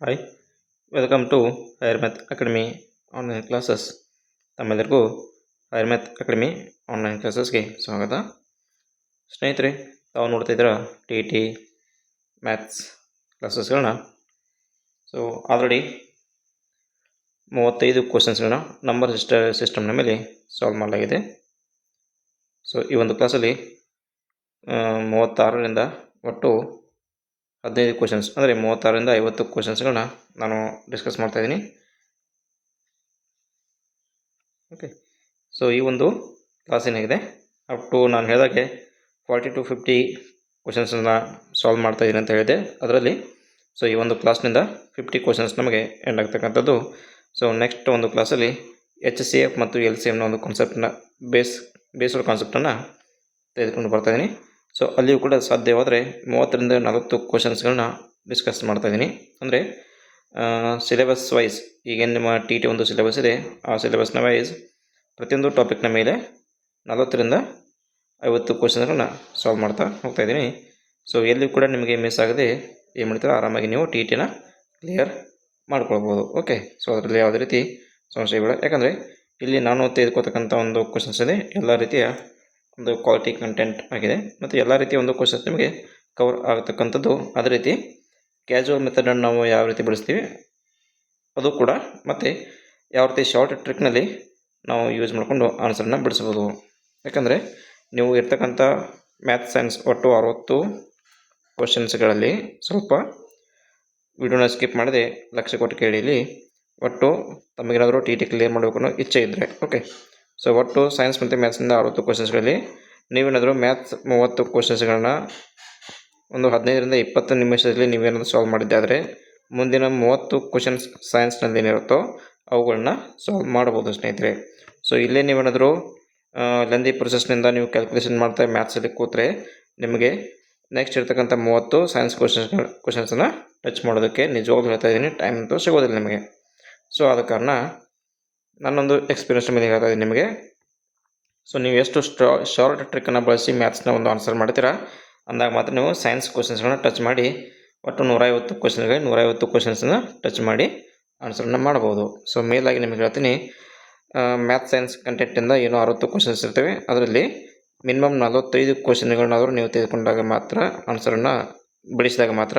Hi, welcome to hire math academy online classes. ತಮ್ಮೆಲ್ಲರಿಗೂ hire math academy online ಕ್ಲಾಸಸ್ಗೆ ಸ್ವಾಗತ. ಸ್ನೇಹಿತರೆ, ತಾವು ನೋಡ್ತಾಯಿದ್ದೀರ ಟಿ ಟಿ ಮ್ಯಾಥ್ಸ್ ಕ್ಲಾಸಸ್ಗಳನ್ನ. ಸೊ ಆಲ್ರೆಡಿ 35 ಕ್ವಶನ್ಸ್ಗಳನ್ನ ನಂಬರ್ ಸಿಸ್ಟಮ್ನ ಮೇಲೆ ಸಾಲ್ವ್ ಮಾಡಲಾಗಿದೆ. ಸೊ ಈ ಒಂದು ಕ್ಲಾಸಲ್ಲಿ 36ರಿಂದ ಒಟ್ಟು 15 ಕ್ವಶನ್ಸ್ ಅಂದರೆ 36ರಿಂದ 50 ಕ್ವಶನ್ಸ್ಗಳನ್ನ ನಾನು ಡಿಸ್ಕಸ್ ಮಾಡ್ತಾಯಿದ್ದೀನಿ. ಓಕೆ, ಸೊ ಈ ಒಂದು ಕ್ಲಾಸ್ ಏನಾಗಿದೆ, ಅಪ್ ಟು ನಾನು ಹೇಳಿದಾಗೆ 40 to 50 ಕ್ವಶನ್ಸನ್ನು ಸಾಲ್ವ್ ಮಾಡ್ತಾಯಿದ್ದೀನಿ ಅಂತ ಹೇಳಿದೆ. ಅದರಲ್ಲಿ ಸೊ ಈ ಒಂದು ಕ್ಲಾಸ್ನಿಂದ 50 ಕ್ವಶನ್ಸ್ ನಮಗೆ ಎಂಡ್ ಆಗ್ತಕ್ಕಂಥದ್ದು. ಸೊ ನೆಕ್ಸ್ಟ್ ಒಂದು ಕ್ಲಾಸಲ್ಲಿ HCF ಮತ್ತು LCMನ ಒಂದು ಕಾನ್ಸೆಪ್ಟನ್ನ ಬೇಸ್ಡ್ ಕಾನ್ಸೆಪ್ಟನ್ನು ತೆಗೆದುಕೊಂಡು ಬರ್ತಾಯಿದ್ದೀನಿ. ಸೊ ಅಲ್ಲಿಯೂ ಕೂಡ ಸಾಧ್ಯವಾದರೆ 30ರಿಂದ 40 ಕ್ವಶನ್ಸ್ಗಳನ್ನ ಡಿಸ್ಕಸ್ ಮಾಡ್ತಾಯಿದ್ದೀನಿ. ಅಂದರೆ ಸಿಲೆಬಸ್ ವೈಸ್, ಈಗೇನು ನಿಮ್ಮ ಟಿ ಒಂದು ಸಿಲೆಬಸ್ ಇದೆ, ಆ ಸಿಲೆಬಸ್ನ ವೈಸ್ ಪ್ರತಿಯೊಂದು ಟಾಪಿಕ್ನ ಮೇಲೆ 40ರಿಂದ 50 ಕ್ವಶನ್ಸ್ಗಳನ್ನ ಸಾಲ್ವ್ ಮಾಡ್ತಾ ಹೋಗ್ತಾಯಿದ್ದೀನಿ. ಸೊ ಎಲ್ಲಿ ಕೂಡ ನಿಮಗೆ ಮಿಸ್ ಆಗದೆ ಏನು ಮಾಡ್ತೀರಾ, ಆರಾಮಾಗಿ ನೀವು ಟಿ ಟಿನ ಕ್ಲಿಯರ್ ಮಾಡ್ಕೊಳ್ಬೋದು. ಓಕೆ, ಸೊ ಅದರಲ್ಲಿ ಯಾವುದೇ ರೀತಿ ಸಮಸ್ಯೆಗಳು, ಯಾಕಂದರೆ ಇಲ್ಲಿ ನಾನು ತೆಗೆದುಕೊಳ್ತಕ್ಕಂಥ ಒಂದು ಕ್ವಶನ್ಸ್ ಇದೆ ಎಲ್ಲ ರೀತಿಯ ಒಂದು ಕ್ವಾಲಿಟಿ ಕಂಟೆಂಟ್ ಆಗಿದೆ ಮತ್ತು ಎಲ್ಲ ರೀತಿಯ ಒಂದು ಕ್ವಶನ್ಸ್ ನಿಮಗೆ ಕವರ್ ಆಗತಕ್ಕಂಥದ್ದು. ಅದೇ ರೀತಿ ಕ್ಯಾಜುವಲ್ ಮೆಥಡನ್ನು ನಾವು ಯಾವ ರೀತಿ ಬಳಸ್ತೀವಿ ಅದು ಕೂಡ, ಮತ್ತು ಯಾವ ರೀತಿ ಶಾರ್ಟ್ ಟ್ರಿಕ್ನಲ್ಲಿ ನಾವು ಯೂಸ್ ಮಾಡಿಕೊಂಡು ಆನ್ಸರನ್ನು ಬಿಡಿಸ್ಬೋದು. ಯಾಕಂದರೆ ನೀವು ಇರ್ತಕ್ಕಂಥ ಮ್ಯಾಥ್ಸ್ ಸೈನ್ಸ್ ಒಟ್ಟು 60 ಕ್ವಶನ್ಸ್ಗಳಲ್ಲಿ ಸ್ವಲ್ಪ ವಿಡಿಯೋನ ಸ್ಕಿಪ್ ಮಾಡದೆ ಲಕ್ಷ್ಯ ಕೊಟ್ಟು ಕೇಳಿಲಿ. ಒಟ್ಟು ತಮಗೇನಾದರೂ ಟಿ ಕ್ಲಿಯರ್ ಮಾಡಬೇಕು ಅನ್ನೋ ಇಚ್ಛೆ ಇದ್ದರೆ. ಓಕೆ, ಸೊ ಒಟ್ಟು ಸೈನ್ಸ್ ಮತ್ತು ಮ್ಯಾಥ್ಸಿಂದ 60 ಕ್ವಶನ್ಸ್ಗಳಲ್ಲಿ ನೀವೇನಾದರೂ ಮ್ಯಾಥ್ಸ್ 30 ಕ್ವಶನ್ಸ್ಗಳನ್ನ ಒಂದು 15ರಿಂದ 20 ನಿಮಿಷದಲ್ಲಿ ನೀವೇನಾದರೂ ಸಾಲ್ವ್ ಮಾಡಿದ್ದಾದರೆ ಮುಂದಿನ 30 ಕ್ವಶನ್ಸ್ ಸೈನ್ಸ್ನಲ್ಲಿ ಏನಿರುತ್ತೋ ಅವುಗಳನ್ನ ಸಾಲ್ವ್ ಮಾಡ್ಬೋದು ಸ್ನೇಹಿತರೆ. ಸೊ ಇಲ್ಲೇ ನೀವೇನಾದರೂ ಲೆಂದಿ ಪ್ರೊಸೆಸ್ನಿಂದ ನೀವು ಕ್ಯಾಲ್ಕುಲೇಷನ್ ಮಾಡ್ತಾ ಮ್ಯಾಥ್ಸಲ್ಲಿ ಕೂತ್ರೆ ನಿಮಗೆ ನೆಕ್ಸ್ಟ್ ಇರ್ತಕ್ಕಂಥ 30 ಸೈನ್ಸ್ ಕ್ವಶನ್ಸನ್ನು ಟಚ್ ಮಾಡೋದಕ್ಕೆ ನಿಜವಾಗ್ಲೂ ಹೇಳ್ತಾ ಇದ್ದೀನಿ, ಟೈಮ್ ಅಂತೂ ಸಿಗೋದಿಲ್ಲ ನಿಮಗೆ. ಸೊ ಆದ ಕಾರಣ ನಾನೊಂದು ಎಕ್ಸ್ಪೀರಿಯನ್ಸ್ ಮೇಲೆ ಹೇಳ್ತಾ ಇದ್ದೀನಿ ನಿಮಗೆ. ಸೊ ನೀವು ಎಷ್ಟು ಶಾರ್ಟ್ ಟ್ರಿಕ್ಕನ್ನು ಬಳಸಿ ಮ್ಯಾಥ್ಸ್ನ ಒಂದು ಆನ್ಸರ್ ಮಾಡ್ತೀರಾ ಅಂದಾಗ ಮಾತ್ರ ನೀವು ಸೈನ್ಸ್ ಕ್ವಶನ್ಸ್ಗಳನ್ನ ಟಚ್ ಮಾಡಿ ಒಟ್ಟು 150 ಕ್ವಶನ್ಗಳಿಗೆ 150 ಕ್ವಶನ್ಸನ್ನು ಟಚ್ ಮಾಡಿ ಆನ್ಸರನ್ನು ಮಾಡ್ಬೋದು. ಸೊ ಮೇಲಾಗಿ ನಿಮಗೆ ಹೇಳ್ತೀನಿ, ಮ್ಯಾಥ್ಸ್ ಸೈನ್ಸ್ ಕಂಟೆಂಟಿಂದ ಏನೋ 60 ಕ್ವಶನ್ಸ್ ಇರ್ತವೆ, ಅದರಲ್ಲಿ ಮಿನಿಮಮ್ 45 ಕ್ವಶನ್ಗಳನ್ನಾದರೂ ನೀವು ತೆಗೆದುಕೊಂಡಾಗ ಮಾತ್ರ ಆನ್ಸರನ್ನು ಬಿಡಿಸಿದಾಗ ಮಾತ್ರ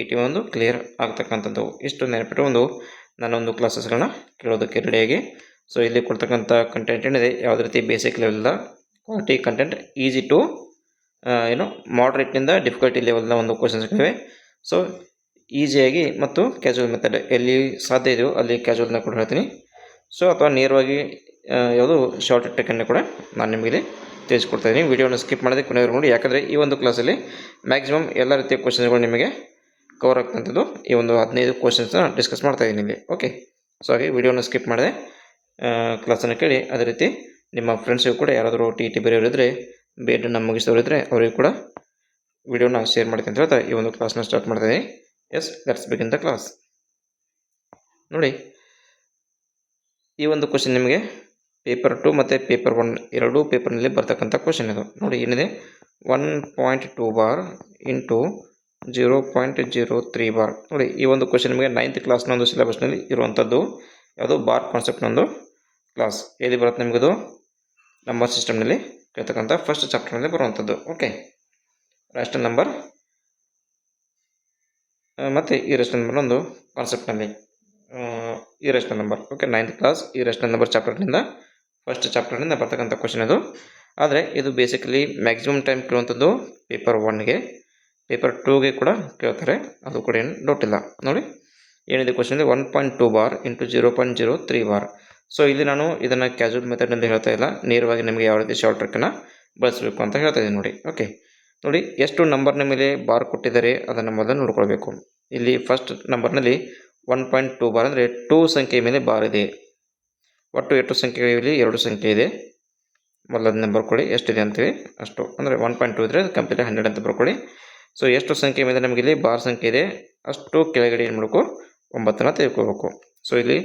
ಟಿ ಒಂದು ಕ್ಲಿಯರ್ ಆಗ್ತಕ್ಕಂಥದ್ದು. ಇಷ್ಟು ನೆನಪಿಟ್ಟು ನಾನೊಂದು ಕ್ಲಾಸಸ್ಗಳನ್ನ ಕೇಳೋದಕ್ಕೆ ರೆಡಿಯಾಗಿ. ಸೊ ಇಲ್ಲಿ ಕೊಡ್ತಕ್ಕಂಥ ಕಂಟೆಂಟ್ ಏನಿದೆ ಯಾವುದೇ ರೀತಿ ಬೇಸಿಕ್ ಲೆವೆಲ್ದ ಕ್ವಾಲಿಟಿ ಕಂಟೆಂಟ್, ಈಸಿ ಟು ಮಾಡ್ರೇಟ್ನಿಂದ ಡಿಫಿಕಲ್ಟಿ ಲೆವೆಲ್ನ ಒಂದು ಕ್ವಶನ್ಸ್ಗಳಿವೆ. ಸೊ ಈಸಿಯಾಗಿ ಮತ್ತು ಕ್ಯಾಜುವಲ್ ಮೆಥಡ್ ಎಲ್ಲಿ ಸಾಧ್ಯ ಇದೆಯೋ ಅಲ್ಲಿ ಕ್ಯಾಜುವಲ್ನ ಕೂಡ ಹೇಳ್ತೀನಿ. ಸೊ ಅಥವಾ ನೇರವಾಗಿ ಯಾವುದು ಶಾರ್ಟ್ ಟ್ರಿಕ್ಕನ್ನು ಕೂಡ ನಾನು ನಿಮಗೆ ತಿಳಿಸ್ಕೊಡ್ತಾಯಿದ್ದೀನಿ. ವಿಡಿಯೋನ ಸ್ಕಿಪ್ ಮಾಡದೆ ಕೊನೆವರೆಗೂ ನೋಡಿ, ಯಾಕಂದರೆ ಈ ಒಂದು ಕ್ಲಾಸಲ್ಲಿ ಮ್ಯಾಕ್ಸಿಮಮ್ ಎಲ್ಲ ರೀತಿಯ ಕ್ವಶನ್ಸ್ಗಳು ನಿಮಗೆ ಕವರ್ ಆಗ್ತಂಥದ್ದು ಈ ಒಂದು 15 ಕ್ವಶನ್ಸ್ನ ಡಿಸ್ಕಸ್ ಮಾಡ್ತಾಯಿದ್ದೀನಿ ಇಲ್ಲಿ. ಓಕೆ, ಸೊ ಹಾಗೆ ವಿಡಿಯೋನ ಸ್ಕಿಪ್ ಮಾಡದೆ ಕ್ಲಾಸನ್ನು ಕೇಳಿ. ಅದೇ ರೀತಿ ನಿಮ್ಮ ಫ್ರೆಂಡ್ಸಿಗೂ ಕೂಡ ಯಾರಾದರೂ ಟಿ ಬರೆಯೋರಿದ್ದರೆ, ಬೇಡನ್ನು ಮುಗಿಸೋರಿದ್ದರೆ ಅವರಿಗೂ ಕೂಡ ವಿಡಿಯೋನ ಶೇರ್ ಮಾಡ್ತೀನಿ ಅಂತ ಹೇಳ್ತಾ ಈ ಒಂದು ಕ್ಲಾಸ್ನ ಸ್ಟಾರ್ಟ್ ಮಾಡ್ತಾಯಿದ್ದೀನಿ. Yes, let's begin the class. ನೋಡಿ, ಈ ಒಂದು ಕ್ವಶನ್ ನಿಮಗೆ ಪೇಪರ್ 2 ಮತ್ತು ಪೇಪರ್ 1 ಎರಡೂ ಪೇಪರ್ನಲ್ಲಿ ಬರ್ತಕ್ಕಂಥ ಕ್ವಶನ್ ಇದು. ನೋಡಿ ಏನಿದೆ, 1.2 ಬಾರ್ ಇಂಟು 0.03 ಬಾರ್. ನೋಡಿ ಈ ಒಂದು ಕ್ವಶನ್ ನಿಮಗೆ 9th ಕ್ಲಾಸ್ನ ಒಂದು ಸಿಲೆಬಸ್ನಲ್ಲಿ ಇರುವಂಥದ್ದು. ಯಾವುದು ಬಾರ್ ಕಾನ್ಸೆಪ್ಟ್ನ ಒಂದು ಕ್ಲಾಸ್ ಎಲ್ಲಿ ಬರುತ್ತೆ ನಿಮಗದು, ನಂಬರ್ ಸಿಸ್ಟಮ್ನಲ್ಲಿ ಕೇಳ್ತಕ್ಕಂಥ ಫಸ್ಟ್ ಚಾಪ್ಟರ್ನಲ್ಲಿ ಬರುವಂಥದ್ದು. ಓಕೆ, ರ್ಯಾಷನಲ್ ನಂಬರ್ ಮತ್ತು ಈ ರ್ಯಾಷನಲ್ ನಂಬರ್ ಒಂದು ಕಾನ್ಸೆಪ್ಟ್ನಲ್ಲಿ ಈ rational number. Okay, 9th class ಈ ರ್ಯಾಷನಲ್ ನಂಬರ್ ಚಾಪ್ಟರ್ನಿಂದ ಫಸ್ಟ್ ಚಾಪ್ಟರ್ನಿಂದ ಬರ್ತಕ್ಕಂಥ ಕ್ವಶನ್ ಇದು. ಆದರೆ ಇದು ಬೇಸಿಕಲಿ ಮ್ಯಾಕ್ಸಿಮಮ್ ಟೈಮ್ ಕೇಳುವಂಥದ್ದು ಪೇಪರ್ 1ಗೆ, ಪೇಪರ್ 2ಗೆ ಕೂಡ ಕೇಳ್ತಾರೆ, ಅದು ಕೂಡ ಏನು ಡೌಟ್ ಇಲ್ಲ. ನೋಡಿ ಏನಿದೆ ಕ್ವಶನ್ ಇದೆ, 1.2 ಬಾರ್ ಇಂಟು 0.03 ಬಾರ್. ಸೊ ಇಲ್ಲಿ ನಾನು ಇದನ್ನು ಕ್ಯಾಜುವಲ್ ಮೆಥಡ್ನಲ್ಲಿ ಹೇಳ್ತಾ ಇಲ್ಲ, ನೇರವಾಗಿ ನಿಮಗೆ ಯಾವ ರೀತಿ ಶಾರ್ಟ್ ಟ್ರಿಕ್ಕನ್ನು ಬಳಸಬೇಕು ಅಂತ ಹೇಳ್ತಾ ಇದ್ದೀನಿ ನೋಡಿ. ಓಕೆ, ನೋಡಿ ಎಷ್ಟು ನಂಬರ್ನ ಮೇಲೆ ಬಾರ್ ಕೊಟ್ಟಿದ್ದಾರೆ ಅದನ್ನು ಮೊದಲು ನೋಡ್ಕೊಳ್ಬೇಕು. ಇಲ್ಲಿ ಫಸ್ಟ್ ನಂಬರ್ನಲ್ಲಿ 1.2 ಬಾರ್ ಅಂದರೆ 2 ಸಂಖ್ಯೆ ಮೇಲೆ ಬಾರ್ ಇದೆ. ಒಟ್ಟು ಎಷ್ಟು ಸಂಖ್ಯೆಗಳಿವೆ, 2 ಸಂಖ್ಯೆ ಇದೆ. ಮೊದಲನೇ ನಂಬರ್ ಕೊಡಿ ಎಷ್ಟಿದೆ ಅಂತೀವಿ ಅಷ್ಟು, ಅಂದರೆ 1.2 ಇದ್ದರೆ ಕಂಪ್ಲೀಟ್ 100 ಅಂತ ಬರ್ಕೊಳ್ಳಿ. ಸೊ ಎಷ್ಟು ಸಂಖ್ಯೆ ಮೇಲೆ ನಮಗೆ ಇಲ್ಲಿ ಬಾರ್ ಸಂಖ್ಯೆ ಇದೆ ಅಷ್ಟು ಕೆಳಗಡೆ ಏನು ಮಾಡಬೇಕು, 9ನ್ನು ತೆಗೆದುಕೋಬೇಕು. ಸೊ ಇಲ್ಲಿ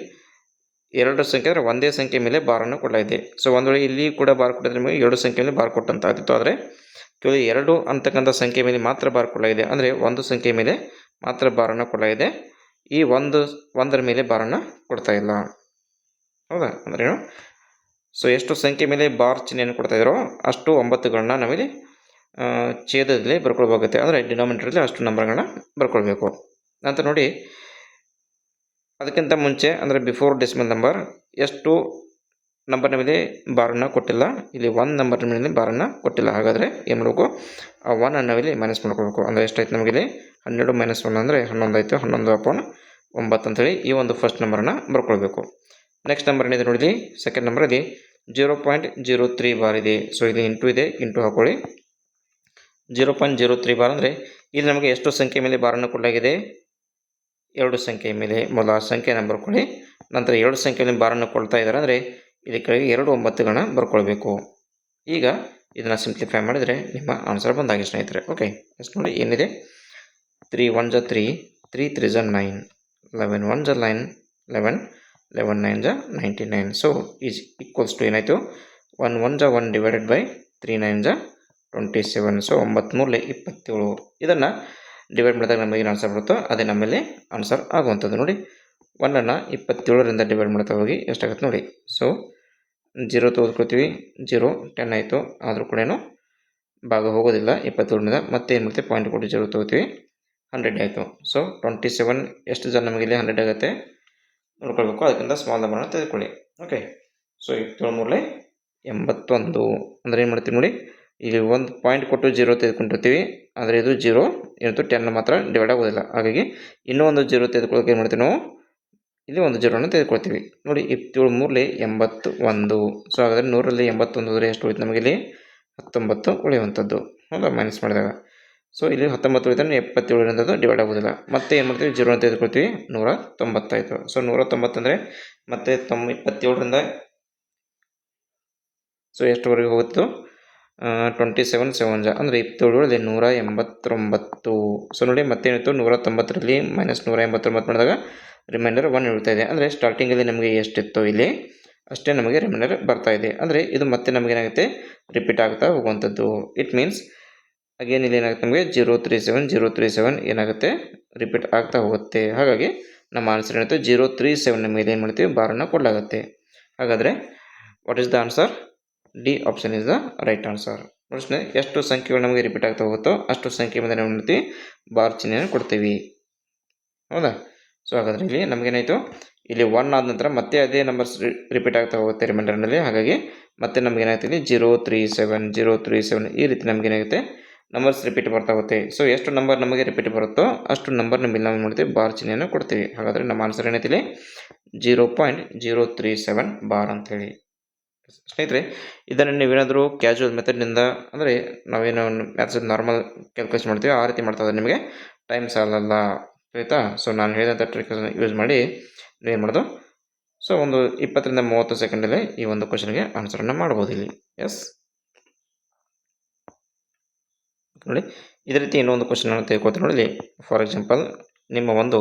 2 ಸಂಖ್ಯೆ ಅಂದರೆ ಒಂದೇ ಸಂಖ್ಯೆ ಮೇಲೆ ಬಾರನ್ನು ಕೊಡಲಾಗಿದೆ. ಸೊ ಒಂದು ವೇಳೆ ಇಲ್ಲಿ ಕೂಡ ಬಾರ್ ಕೊಟ್ಟಿದ್ರೆ ನಿಮಗೆ 2 ಸಂಖ್ಯೆ ಮೇಲೆ ಬಾರ್ ಕೊಟ್ಟಂತ ಆಗ್ತಿತ್ತು. ಆದರೆ ಕೇವಲ 2 ಅಂತಕ್ಕಂಥ ಸಂಖ್ಯೆ ಮೇಲೆ ಮಾತ್ರ ಬಾರ್ ಕೊಡಲಾಗಿದೆ, ಅಂದರೆ ಒಂದು ಸಂಖ್ಯೆ ಮೇಲೆ ಮಾತ್ರ ಬಾರನ್ನು ಕೊಡಲಾಗಿದೆ. ಈ ಒಂದರ ಮೇಲೆ ಬಾರನ್ನು ಕೊಡ್ತಾ ಇಲ್ಲ. ಹೌದಾ? ಅಂದ್ರೇನು? ಸೊ ಎಷ್ಟು ಸಂಖ್ಯೆ ಮೇಲೆ ಬಾರ್ ಚಿಹ್ನೆಯನ್ನು ಕೊಡ್ತಾ ಇದ್ದಾರೋ ಅಷ್ಟು 9ಗಳನ್ನ ನಾವಿಲ್ಲಿ ಛೇದದಲ್ಲಿ ಬರ್ಕೊಳ್ಬೇಕಾಗುತ್ತೆ. ಅಂದರೆ ಡಿನಾಮಿನೇಟರಲ್ಲಿ ಅಷ್ಟು ನಂಬರ್ಗಳನ್ನ ಬರ್ಕೊಳ್ಬೇಕು. ನಂತರ ನೋಡಿ, ಅದಕ್ಕಿಂತ ಮುಂಚೆ ಅಂದರೆ ಬಿಫೋರ್ ಡೆಸಿಮಲ್ ನಂಬರ್ ಎಷ್ಟು ನಂಬರ್ನ ಮೇಲೆ ಬಾರನ್ನು ಕೊಟ್ಟಿಲ್ಲ. ಇಲ್ಲಿ 1 ನಂಬರ್ನ ಮೇಲೆ ಬಾರನ್ನು ಕೊಟ್ಟಿಲ್ಲ. ಹಾಗಾದರೆ ಏನು ಮಾಡಬೇಕು? ಆ 1 ನಾವಿಲ್ಲಿ ಮೈನಸ್ ಮಾಡ್ಕೋಬೇಕು. ಅಂದರೆ ಎಷ್ಟಾಯ್ತು ನಮಗಿಲ್ಲಿ? 12 - 1 ಅಂದರೆ 11 ಆಯಿತು. 11/9 ಅಂತೇಳಿ ಈ ಒಂದು ಫಸ್ಟ್ ನಂಬರನ್ನು ಬರ್ಕೊಳ್ಬೇಕು. ನೆಕ್ಸ್ಟ್ ನಂಬರ್ ಏನಿದೆ ನೋಡಿ, ಸೆಕೆಂಡ್ ನಂಬರಲ್ಲಿ 0.03 ಬಾರ್ ಇದೆ. ಸೊ ಇಲ್ಲಿ ಇಂಟು ಇದೆ, ಇಂಟು ಹಾಕೊಳ್ಳಿ. 0.03 ಬಾರ್ ಅಂದರೆ ಇಲ್ಲಿ ನಮಗೆ ಎಷ್ಟು ಸಂಖ್ಯೆ ಮೇಲೆ ಬಾರನ್ನು ಕೊಡಲಾಗಿದೆ? 2 ಸಂಖ್ಯೆ ಮೇಲೆ. ಮೊದಲು ಆ ಸಂಖ್ಯೆಯನ್ನು ಬರ್ಕೊಳ್ಳಿ. ನಂತರ 2 ಸಂಖ್ಯೆ ಮೇಲೆ ಬಾರನ್ನು ಕೊಡ್ತಾ ಇದ್ದಾರೆ ಅಂದರೆ ಇಲ್ಲಿ ಕೆಳಗೆ 2 9ಗಳನ್ನ ಬರ್ಕೊಳ್ಬೇಕು. ಈಗ ಇದನ್ನು ಸಿಂಪ್ಲಿಫೈ ಮಾಡಿದರೆ ನಿಮ್ಮ ಆನ್ಸರ್ ಬಂದಾಗೆ ಸ್ನೇಹಿತರೆ. ಓಕೆ, ಎಷ್ಟು ನೋಡಿ ಏನಿದೆ? 3 × 1 = 3, 3 × 3 = 9, 11 × 1 = 9, 11, 11 × 9 = 99. ಸೊ ಈಸ್ ಈಕ್ವಲ್ಸ್ ಟು ಏನಾಯಿತು? 1 × 1 = 1 ಡಿವೈಡೆಡ್ ಬೈ 3 × 9 = 27. ಸೊ 9 × 3 = 27. ಇದನ್ನು ಡಿವೈಡ್ ಮಾಡಿದಾಗ ನಮಗೆ ಏನು ಆನ್ಸರ್ ಬರುತ್ತೋ ಅದೇ ನಮ್ಮಲ್ಲಿ ಆನ್ಸರ್ ಆಗುವಂಥದ್ದು. ನೋಡಿ, 1ಅನ್ನು 27ರಿಂದ ಡಿವೈಡ್ ಮಾಡ್ತಾ ಹೋಗಿ ಎಷ್ಟಾಗುತ್ತೆ ನೋಡಿ. ಸೊ 0 ತೆಗೆದುಕೊಳ್ತೀವಿ, 0 10 ಆಯಿತು. ಆದರೂ ಕೂಡ ಭಾಗ ಹೋಗೋದಿಲ್ಲ 27ರಿಂದ. ಮತ್ತೆ ಏನು ಮಾಡ್ತೀವಿ? ಪಾಯಿಂಟ್ ಕೊಟ್ಟು 0 ತೊಗೋತೀವಿ, 100 ಆಯಿತು. ಸೊ 27 ಎಷ್ಟು ಜನ ನಮಗೆ ಇಲ್ಲಿ 100 ಆಗುತ್ತೆ ನೋಡ್ಕೊಳ್ಬೇಕು. ಅದಕ್ಕಿಂತ ಸ್ಮಾಲ್ ನಂಬರ್ನ ತೆಗೆದುಕೊಳ್ಳಿ. Okay, so 7 × 3 = 81. ಅಂದರೆ ಏನು ಮಾಡ್ತೀವಿ ನೋಡಿ, ಇಲ್ಲಿ ಒಂದು ಪಾಯಿಂಟ್ ಕೊಟ್ಟು 0 ತೆಗೆದುಕೊಂಡಿರ್ತೀವಿ. ಅಂದರೆ ಇದು 0 ಏನಿತ್ತು 10 ಮಾತ್ರ ಡಿವೈಡ್ ಆಗೋದಿಲ್ಲ. ಹಾಗಾಗಿ ಇನ್ನೂ ಒಂದು 0 ತೆಗೆದುಕೊಳ್ಳೋಕೆ ಏನು ಮಾಡ್ತೀವಿ ನಾವು? ಇಲ್ಲಿ ಒಂದು 0ನ ತೆಗೆದುಕೊಳ್ತೀವಿ. ನೋಡಿ, 7 × 3 = 81. ಸೊ ಹಾಗಾದರೆ 100ರಲ್ಲಿ 81 ಅಂದರೆ ಎಷ್ಟು ಉಳಿತು ನಮಗೆ? ಇಲ್ಲಿ 19 ಉಳಿಯುವಂಥದ್ದು. ಹೌದಾ? ಮೈನಸ್ ಮಾಡಿದಾಗ. ಸೊ ಇಲ್ಲಿ 19 ಉಳಿದ್ರೆ 77ರಿಂದ ಅದು ಡಿವೈಡ್ ಆಗೋದಿಲ್ಲ. ಮತ್ತೆ ಏನು ಮಾಡ್ತೀವಿ? 0ನ ತೆಗೆದುಕೊಳ್ತೀವಿ, 190 ಆಯಿತು. ಸೊ 190 ಅಂದರೆ ಮತ್ತೆ 27ರಿಂದ ಸೊ ಎಷ್ಟುವರೆಗೆ ಹೋಗುತ್ತೋ 27 7 ಅಂದರೆ 27 189. ಸೊ ನೋಡಿ, ಮತ್ತೇನಿತ್ತು? 190ರಲ್ಲಿ ಮೈನಸ್ 189 ಮಾಡಿದಾಗ ರಿಮೈಂಡರ್ 1 ಉಳಿತಾ ಇದೆ. ಅಂದರೆ ಸ್ಟಾರ್ಟಿಂಗಲ್ಲಿ ನಮಗೆ ಎಷ್ಟಿತ್ತು ಇಲ್ಲಿ ಅಷ್ಟೇ ನಮಗೆ ರಿಮೈಂಡರ್ ಬರ್ತಾ ಇದೆ. ಅಂದರೆ ಇದು ಮತ್ತೆ ನಮಗೇನಾಗುತ್ತೆ? ರಿಪೀಟ್ ಆಗ್ತಾ ಹೋಗುವಂಥದ್ದು. ಇಟ್ ಮೀನ್ಸ್ ಅಗೇನ್ ಇಲ್ಲಿ ಏನಾಗುತ್ತೆ ನಮಗೆ 037 ಏನಾಗುತ್ತೆ? ರಿಪೀಟ್ ಆಗ್ತಾ ಹೋಗುತ್ತೆ. ಹಾಗಾಗಿ ನಮ್ಮ ಆನ್ಸರ್ ಏನಾಗುತ್ತೆ? 037ನ ಮೇಲೆ ಏನು ಮಾಡ್ತೀವಿ? ಬಾರನ್ನು ಕೊಡಲಾಗುತ್ತೆ. ಹಾಗಾದರೆ what is the answer? D option is the right answer. ಪ್ರಶ್ನೆ, ಎಷ್ಟು ಸಂಖ್ಯೆಗಳು ನಮಗೆ ರಿಪೀಟ್ ಆಗ್ತಾ ಹೋಗುತ್ತೋ ಅಷ್ಟು ಸಂಖ್ಯೆ ಮೇಲೆ ನಾವು ಮಾಡ್ತೀವಿ ಬಾರ್ ಚಿಹ್ನೆಯನ್ನು ಕೊಡ್ತೀವಿ. ಹೌದಾ? ಸೊ ಹಾಗಾದರೆ ಇಲ್ಲಿ ನಮಗೇನಾಯಿತು? ಇಲ್ಲಿ 1 ಆದ ನಂತರ ಮತ್ತೆ ಅದೇ ನಂಬರ್ಸ್ ರಿಪೀಟ್ ಆಗ್ತಾ ಹೋಗುತ್ತೆ ರಿಮೈಂಡರ್ನಲ್ಲಿ. ಹಾಗಾಗಿ ಮತ್ತೆ ನಮಗೇನಾಗುತ್ತೆ? ಇಲ್ಲಿ 037 ಈ ರೀತಿ ನಮಗೇನಾಗುತ್ತೆ? ನಂಬರ್ಸ್ ರಿಪೀಟ್ ಬರ್ತಾ ಹೋಗುತ್ತೆ. ಸೊ ಎಷ್ಟು ನಂಬರ್ ನಮಗೆ ರಿಪೀಟ್ ಬರುತ್ತೋ ಅಷ್ಟು ನಂಬರ್ನ ಮೇಲೆ ನಾವು ಮಾಡ್ತೀವಿ ಬಾರ್ ಚಿಹ್ನೆಯನ್ನು ಕೊಡ್ತೀವಿ. ಹಾಗಾದರೆ ನಮ್ಮ ಆನ್ಸರ್ ಏನೈತಿ? ಇಲ್ಲಿ 0.037 ಬಾರ್ ಅಂಥೇಳಿ. ಸ್ನೇಹಿತರೆ, ಇದನ್ನು ನೀವೇನಾದರೂ ಕ್ಯಾಶುವಲ್ ಮೆಥಡ್ನಿಂದ ಅಂದರೆ ನಾವೇನೋ ಮ್ಯಾಥ್ಸ್ ನಾರ್ಮಲ್ ಕ್ಯಾಲ್ಕುಲೇಷನ್ ಮಾಡ್ತೀವಿ ಆ ರೀತಿ ಮಾಡ್ತಾ ಹೋದರೆ ನಿಮಗೆ ಟೈಮ್ ಸಾಲಲ್ಲ, ಆಯಿತಾ? ಸೊ ನಾನು ಹೇಳಿದಂಥ ಟ್ರಿಕ್ಸನ್ನು ಯೂಸ್ ಮಾಡಿ ನೀವೇನು ಮಾಡೋದು? ಸೊ ಒಂದು 20ರಿಂದ 30 ಸೆಕೆಂಡಲ್ಲೇ ಈ ಒಂದು ಕ್ವಶನ್ಗೆ ಆನ್ಸರನ್ನು ಮಾಡ್ಬೋದು ಇಲ್ಲಿ. ಎಸ್, ನೋಡಿ, ಇದೇ ರೀತಿ ಇನ್ನೊಂದು ಕ್ವಶನನ್ನು ತೆಗೆದುಕೊಳ್ತೀನಿ ನೋಡಿ. ಫಾರ್ ಎಕ್ಸಾಂಪಲ್, ನಿಮ್ಮ ಒಂದು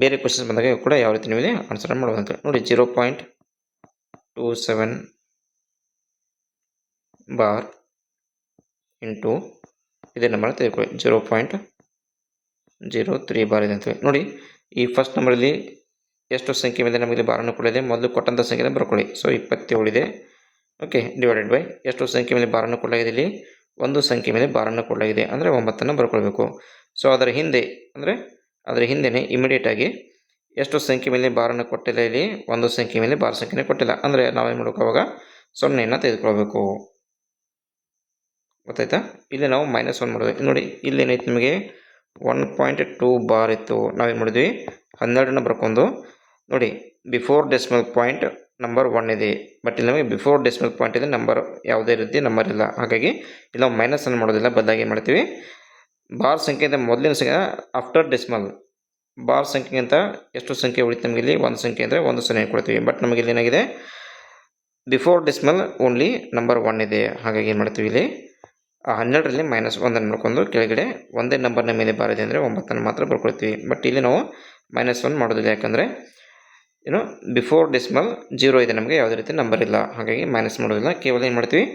ಬೇರೆ ಕ್ವಶನ್ಸ್ ಬಂದಾಗ ಕೂಡ ಯಾವ ರೀತಿ ನೀವು ಆನ್ಸರ್ ಮಾಡ್ಬೋದು ಅಂತ ನೋಡಿ. 0.27 ಬಾರ್ ಇಂಟು ಇದೇ ನಂಬರ್ ತೆಗೆದುಕೊಳ್ಳಿ, 0.03 ಬಾರ್ ಇದೆ ಅಂತೇಳಿ. ನೋಡಿ, ಈ ಫಸ್ಟ್ ನಂಬರಲ್ಲಿ ಎಷ್ಟು ಸಂಖ್ಯೆ ಮೇಲೆ ನಮಗೆ ಬಾರನ್ನು ಕೊಡಲಿದೆ? ಮೊದಲು ಕೊಟ್ಟಂಥ ಸಂಖ್ಯೆನ ಬರ್ಕೊಳ್ಳಿ. ಸೊ 27 ಇದೆ. ಓಕೆ, ಡಿವೈಡೆಡ್ ಬೈ ಎಷ್ಟು ಸಂಖ್ಯೆ ಮೇಲೆ ಬಾರನ್ನು ಕೊಡಲಾಗಿದೆ? ಇಲ್ಲಿ ಒಂದು ಸಂಖ್ಯೆ ಮೇಲೆ ಬಾರನ್ನು ಕೊಡಲಾಗಿದೆ ಅಂದರೆ 9ನ್ನು ಬರ್ಕೊಳ್ಬೇಕು. ಸೊ ಅದರ ಹಿಂದೆಯೇ ಇಮಿಡಿಯೇಟಾಗಿ ಎಷ್ಟು ಸಂಖ್ಯೆ ಮೇಲೆ ಬಾರನ್ನು ಕೊಟ್ಟಿಲ್ಲ? ಇಲ್ಲಿ ಒಂದು ಸಂಖ್ಯೆ ಮೇಲೆ ಬಾರ್ ಸಂಖ್ಯೆನೇ ಕೊಟ್ಟಿಲ್ಲ. ಅಂದರೆ ನಾವೇನು ಮಾಡಬೇಕು? ಅವಾಗ 0ಯನ್ನು ತೆಗೆದುಕೊಳ್ಬೇಕು. ಗೊತ್ತಾಯ್ತಾ? ಇಲ್ಲಿ ನಾವು -1 ಮಾಡೋದು. ನೋಡಿ, ಇಲ್ಲಿ ಏನೈತೆ ನಿಮಗೆ 1.2 ಬಾರ್ ಇತ್ತು. ನಾವೇನು ಮಾಡಿದ್ವಿ? 12ನ ಬರ್ಕೊಂಡು ನೋಡಿ, ಬಿಫೋರ್ ಡೆಸಿಮಲ್ ಪಾಯಿಂಟ್ ನಂಬರ್ 1 ಇದೆ. ಬಟ್ ಇಲ್ಲಿ ನಮಗೆ ಬಿಫೋರ್ ಡೆಸಿಮಲ್ ಪಾಯಿಂಟ್ ಇದೆ, ನಂಬರ್ ಯಾವುದೇ ರೀತಿ ನಂಬರ್ ಇಲ್ಲ. ಹಾಗಾಗಿ ಇಲ್ಲಿ ನಾವು -ಅನ್ನು ಮಾಡೋದಿಲ್ಲ, ಬದಲಾಗಿ ಏನು ಮಾಡ್ತೀವಿ? ಬಾರ್ ಸಂಖ್ಯೆಯಿಂದ ಮೊದಲಿನ ಸಂಖ್ಯೆ ಆಫ್ಟರ್ ಡೆಸಿಮಲ್ ಬಾರ್ ಸಂಖ್ಯೆಗಿಂತ ಎಷ್ಟು ಸಂಖ್ಯೆ ಉಳಿತು ನಮಗೆ? ಇಲ್ಲಿ ಒಂದು ಸಂಖ್ಯೆ ಅಂದರೆ 1 0 ಕೊಡ್ತೀವಿ. ಬಟ್ ನಮಗೆ ಇಲ್ಲಿ ಏನಾಗಿದೆ? ಬಿಫೋರ್ ಡೆಸಿಮಲ್ ಓನ್ಲಿ ನಂಬರ್ 1 ಇದೆ. ಹಾಗಾಗಿ ಏನು ಮಾಡ್ತೀವಿ? ಇಲ್ಲಿ ಆ 12ರಲ್ಲಿ -1 ಮಾಡ್ಕೊಂಡು ಕೆಳಗಡೆ ಒಂದೇ ನಂಬರ್ನ ಮೇಲೆ ಬಾರಿದೆ ಅಂದರೆ 9ನ್ನು ಮಾತ್ರ ಬರ್ಕೊಳ್ತೀವಿ. ಬಟ್ ಇಲ್ಲಿ ನಾವು -1 ಮಾಡೋದಿಲ್ಲ. ಯಾಕಂದರೆ ಬಿಫೋರ್ ಡೆಸಿಮಲ್ 0 ಇದೆ, ನಮಗೆ ಯಾವುದೇ ರೀತಿ ನಂಬರ್ ಇಲ್ಲ. ಹಾಗಾಗಿ ಮೈನಸ್ ಮಾಡೋದಿಲ್ಲ. ಕೇವಲ ಏನು ಮಾಡ್ತೀವಿ?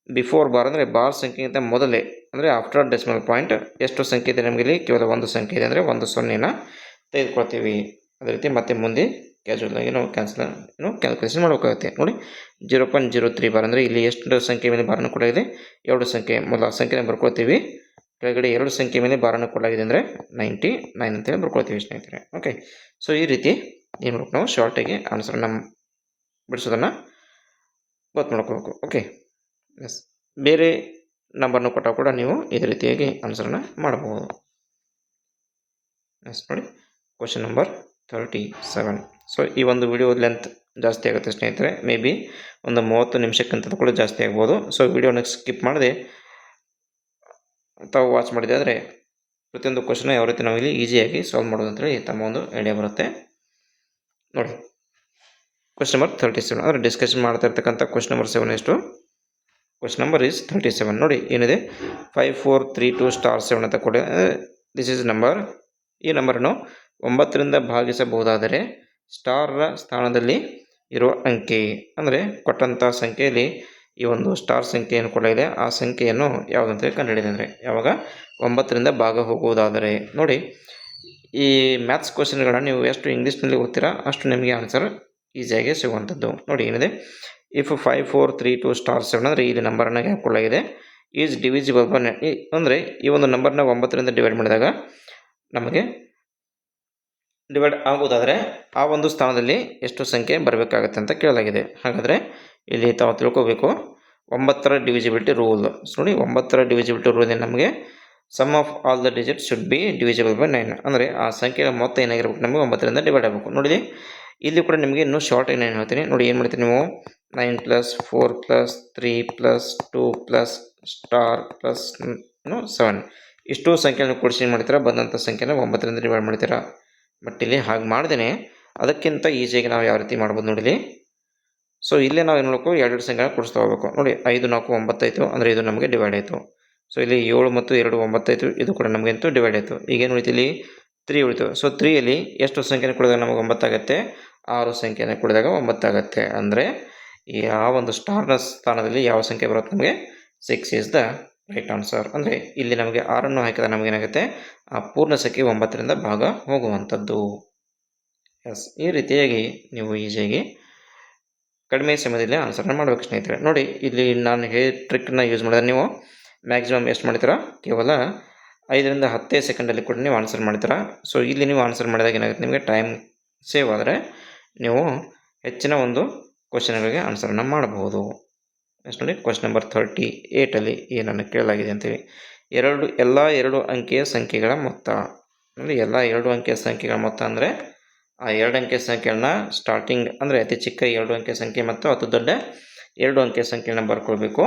ಬಿಫೋರ್ ಬಾರ್ ಅಂದರೆ ಬಾರ್ ಸಂಖ್ಯೆಗಿಂತ ಮೊದಲೇ ಅಂದರೆ ಆಫ್ಟರ್ ಡೆಸಿಮಲ್ ಪಾಯಿಂಟ್ ಎಷ್ಟು ಸಂಖ್ಯೆ ಇದೆ ನಮಗೆ ಇಲ್ಲಿ ಕೇವಲ ಒಂದು ಸಂಖ್ಯೆ ಇದೆ ಅಂದರೆ ಒಂದು ಸೊನ್ನೆನ ತೆಗೆದುಕೊಳ್ತೀವಿ. ಅದೇ ರೀತಿ ಮತ್ತೆ ಮುಂದೆ ಕ್ಯಾಶುವಲಾಗಿ ನಾವು ಕ್ಯಾಲ್ಕುಲೇಷನ್ ಮಾಡಬೇಕಾಗುತ್ತೆ. ನೋಡಿ 0.03 ಬಾರ್ ಅಂದರೆ ಇಲ್ಲಿ ಎಷ್ಟು ಸಂಖ್ಯೆ ಮೇಲೆ ಬಾರನ್ನು ಕೊಡಲಾಗಿದೆ, 2 ಸಂಖ್ಯೆ. ಮೊದಲ ಸಂಖ್ಯೆನ ಬರ್ಕೊಳ್ತೀವಿ, ಕೆಳಗಡೆ 2 ಸಂಖ್ಯೆ ಮೇಲೆ ಬಾರನ್ನು ಕೊಡಲಾಗಿದೆ ಅಂದರೆ 99 ಅಂತೇಳಿ ಬರ್ಕೊಳ್ತೀವಿ ಸ್ನೇಹಿತರೆ. ಓಕೆ, ಸೊ ಈ ರೀತಿ ಏನು ಮಾಡಬೇಕು, ನಾವು ಶಾರ್ಟಾಗಿ ಆನ್ಸರನ್ನು ಬಿಡಿಸೋದನ್ನು ಗೊತ್ತು ಮಾಡ್ಕೋಬೇಕು. ಓಕೆ, ಎಸ್, ಬೇರೆ ನಂಬರ್ನ ಕೊಟ್ಟಾಗ ಕೂಡ ನೀವು ಇದೇ ರೀತಿಯಾಗಿ ಆನ್ಸರನ್ನು ಮಾಡಬಹುದು. ಎಸ್, ನೋಡಿ ಕ್ವಶನ್ ನಂಬರ್ 37. ಸೊ ಈ ಒಂದು ವಿಡಿಯೋ ಲೆಂತ್ ಜಾಸ್ತಿ ಆಗುತ್ತೆ ಸ್ನೇಹಿತರೆ, ಮೇ ಬಿ ಒಂದು 30 ನಿಮಿಷಕ್ಕಿಂತ ಕೂಡ ಜಾಸ್ತಿ ಆಗ್ಬೋದು. ಸೊ ವಿಡಿಯೋನ ಸ್ಕಿಪ್ ಮಾಡದೆ ತಾವು ವಾಚ್ ಮಾಡಿದೆ ಆದರೆ ಪ್ರತಿಯೊಂದು ಕ್ವಶನ್ ಯಾವ ರೀತಿ ನಾವು ಇಲ್ಲಿ ಈಸಿಯಾಗಿ ಸಾಲ್ವ್ ಮಾಡೋದು ಅಂತೇಳಿ ತಮ್ಮ ಒಂದು ಐಡಿಯಾ ಬರುತ್ತೆ. ನೋಡಿ ಕ್ವಶನ್ ನಂಬರ್ 37 ಅಂದರೆ ಡಿಸ್ಕಷನ್ ಮಾಡ್ತಾ ಇರ್ತಕ್ಕಂಥ ಕ್ವಶನ್ ನಂಬರ್ 7 ಎಷ್ಟು, ಕ್ವಶನ್ ನಂಬರ್ ಈಸ್ 37. ನೋಡಿ ಏನಿದೆ, 5432*7 ಅಂತ ಕೊಡಿ. This is number. ಈ ನಂಬರನ್ನು 9ರಿಂದ ಭಾಗಿಸಬಹುದಾದರೆ ಸ್ಟಾರ್ರ ಸ್ಥಾನದಲ್ಲಿ ಇರುವ ಅಂಕೆ ಅಂದರೆ ಕೊಟ್ಟಂಥ ಸಂಖ್ಯೆಯಲ್ಲಿ ಈ ಒಂದು ಸ್ಟಾರ್ ಸಂಖ್ಯೆಯನ್ನು ಕೊಡಲಾಗಿದೆ, ಆ ಸಂಖ್ಯೆಯನ್ನು ಯಾವುದಂತ ಕಂಡುಹಿಡಿದೆ ಅಂದರೆ ಯಾವಾಗ 9ರಿಂದ ಭಾಗ ಹೋಗುವುದಾದರೆ. ನೋಡಿ ಈ ಮ್ಯಾಥ್ಸ್ ಕ್ವಶನ್ಗಳನ್ನ ನೀವು ಎಷ್ಟು ಇಂಗ್ಲೀಷ್ನಲ್ಲಿ ಓದ್ತೀರಾ ಅಷ್ಟು ನಿಮಗೆ ಆನ್ಸರ್ ಈಸಿಯಾಗಿ ಸಿಗುವಂಥದ್ದು. ನೋಡಿ ಏನಿದೆ, ಇಫ್ 5432*7 ಅಂದರೆ ಇಲ್ಲಿ ನಂಬರನ್ನು ಕೊಡಲಾಗಿದೆ, ಈಸ್ ಡಿವಿಸಿಬಲ್ ಬೈ ಅಂದರೆ ಈ ಒಂದು ನಂಬರ್ನ 9ರಿಂದ ಡಿವೈಡ್ ಮಾಡಿದಾಗ ನಮಗೆ ಡಿವೈಡ್ ಆಗುವುದಾದರೆ ಆ ಒಂದು ಸ್ಥಾನದಲ್ಲಿ ಎಷ್ಟು ಸಂಖ್ಯೆ ಬರಬೇಕಾಗತ್ತೆ ಅಂತ ಕೇಳಲಾಗಿದೆ. ಹಾಗಾದರೆ ಇಲ್ಲಿ ತಾವು ತಿಳ್ಕೋಬೇಕು 9ರ ಡಿವಿಸಿಬಿಲಿಟಿ ರೂಲ್. ನೋಡಿ 9ರ ಡಿವಿಸಿಬಿಲಿಟಿ ರೂಲ್ ನಮಗೆ sum of all the digit should be divisible by 9 ಅಂದರೆ ಆ ಸಂಖ್ಯೆಯ ಮೊತ್ತ ಏನಾಗಿರ್ಬೇಕು, ನಮಗೆ 9ರಿಂದ ಡಿವೈಡ್ ಆಗಬೇಕು. ನೋಡಿ ಇಲ್ಲಿ ಕೂಡ ನಿಮಗೆ ಇನ್ನೂ ಶಾರ್ಟ್ ಆಗಿ ನಾನು ಹೇಳ್ತೀನಿ. ನೋಡಿ ಏನು ಮಾಡ್ತೀವಿ ನೀವು, 9 + 4 + 3 + 2 + *7 ಇಷ್ಟು ಸಂಖ್ಯೆಯನ್ನು ಕೂಡಿಸಿ ಏನು ಮಾಡ್ತೀರಾ, ಬಂದಂಥ ಸಂಖ್ಯೆನ 9ರಿಂದ ಡಿವೈಡ್ ಮಾಡ್ತೀರಾ. ಬಟ್ ಇಲ್ಲಿ ಹಾಗೆ ಮಾಡ್ದೇ ಅದಕ್ಕಿಂತ ಈಸಿಯಾಗಿ ನಾವು ಯಾವ ರೀತಿ ಮಾಡ್ಬೋದು ನೋಡಿಲಿ. ಸೊ ಇಲ್ಲೇ ನಾವು ಏನು ಮಾಡಬೇಕು, 2 ಸಂಖ್ಯೆನ ಕೂಡಿಸ್ತಾ ಹೋಗಬೇಕು. ನೋಡಿ 5 4 9 ಆಯಿತು ಅಂದರೆ ಇದು ನಮಗೆ ಡಿವೈಡ್ ಆಯಿತು. ಸೊ ಇಲ್ಲಿ 7 ಮತ್ತು 2 9 ಆಯಿತು, ಇದು ಕೂಡ ನಮಗೆ ಅಂತೂ ಡಿವೈಡ್ ಆಯಿತು. ಈಗೇನು ಉಳಿತು, ಇಲ್ಲಿ 3 ಉಳಿತು. ಸೊ 3ಯಲ್ಲಿ ಎಷ್ಟು ಸಂಖ್ಯೆನ ಕೂಡಿದಾಗ ನಮಗೆ 9 ಆಗುತ್ತೆ, 6 ಸಂಖ್ಯೆನ ಕೂಡಿದಾಗ 9 ಆಗುತ್ತೆ. ಅಂದರೆ ಆ ಒಂದು ಸ್ಟಾರ್ನ ಸ್ಥಾನದಲ್ಲಿ ಯಾವ ಸಂಖ್ಯೆ ಬರುತ್ತೆ ನಮಗೆ, 6 ಈಸ್ ದ ರೈಟ್ ಆನ್ಸರ್. ಅಂದರೆ ಇಲ್ಲಿ ನಮಗೆ 6ಅನ್ನು ಹಾಕಿದಾಗ ನಮಗೇನಾಗುತ್ತೆ, ಆ ಪೂರ್ಣ ಸಂಖ್ಯೆ 9ರಿಂದ ಭಾಗ ಹೋಗುವಂಥದ್ದು. ಎಸ್, ಈ ರೀತಿಯಾಗಿ ನೀವು ಈಸಿಯಾಗಿ ಕಡಿಮೆ ಸಮಯದಲ್ಲಿ ಆನ್ಸರ್ನ ಮಾಡಬೇಕು ಸ್ನೇಹಿತರೆ. ನೋಡಿ ಇಲ್ಲಿ ನಾನು ಟ್ರಿಕ್ನ ಯೂಸ್ ಮಾಡಿದ್ರೆ ನೀವು ಮ್ಯಾಕ್ಸಿಮಮ್ ಎಷ್ಟು ಮಾಡ್ತೀರಾ, ಕೇವಲ 5ರಿಂದ 10 ಸೆಕೆಂಡಲ್ಲಿ ಕೂಡ ನೀವು ಆನ್ಸರ್ ಮಾಡ್ತೀರಾ. ಸೊ ಇಲ್ಲಿ ನೀವು ಆನ್ಸರ್ ಮಾಡಿದಾಗ ಏನಾಗುತ್ತೆ, ನಿಮಗೆ ಟೈಮ್ ಸೇವ್ ಆದರೆ ನೀವು ಹೆಚ್ಚಿನ ಒಂದು ಕ್ವಶನ್ಗಳಿಗೆ ಆನ್ಸರನ್ನು ಮಾಡಬಹುದು. ನೆಕ್ಸ್ಟ್ ನೋಡಿ ಕ್ವಶನ್ ನಂಬರ್ 38ಅಲ್ಲಿ ಏನನ್ನು ಕೇಳಲಾಗಿದೆ ಅಂತೇಳಿ, ಎಲ್ಲ 2 ಅಂಕೆಯ ಸಂಖ್ಯೆಗಳ ಮೊತ್ತ. ಅಂದರೆ ಎಲ್ಲ 2 ಅಂಕೆಯ ಸಂಖ್ಯೆಗಳ ಮೊತ್ತ ಅಂದರೆ ಆ 2 ಅಂಕೆಯ ಸಂಖ್ಯೆಗಳನ್ನ ಸ್ಟಾರ್ಟಿಂಗ್ ಅಂದರೆ ಅತಿ ಚಿಕ್ಕ 2 ಅಂಕೆಯ ಸಂಖ್ಯೆ ಮತ್ತು ಅತಿ ದೊಡ್ಡ 2 ಅಂಕೆಯ ಸಂಖ್ಯೆಗಳನ್ನ ಬರ್ಕೊಳ್ಬೇಕು.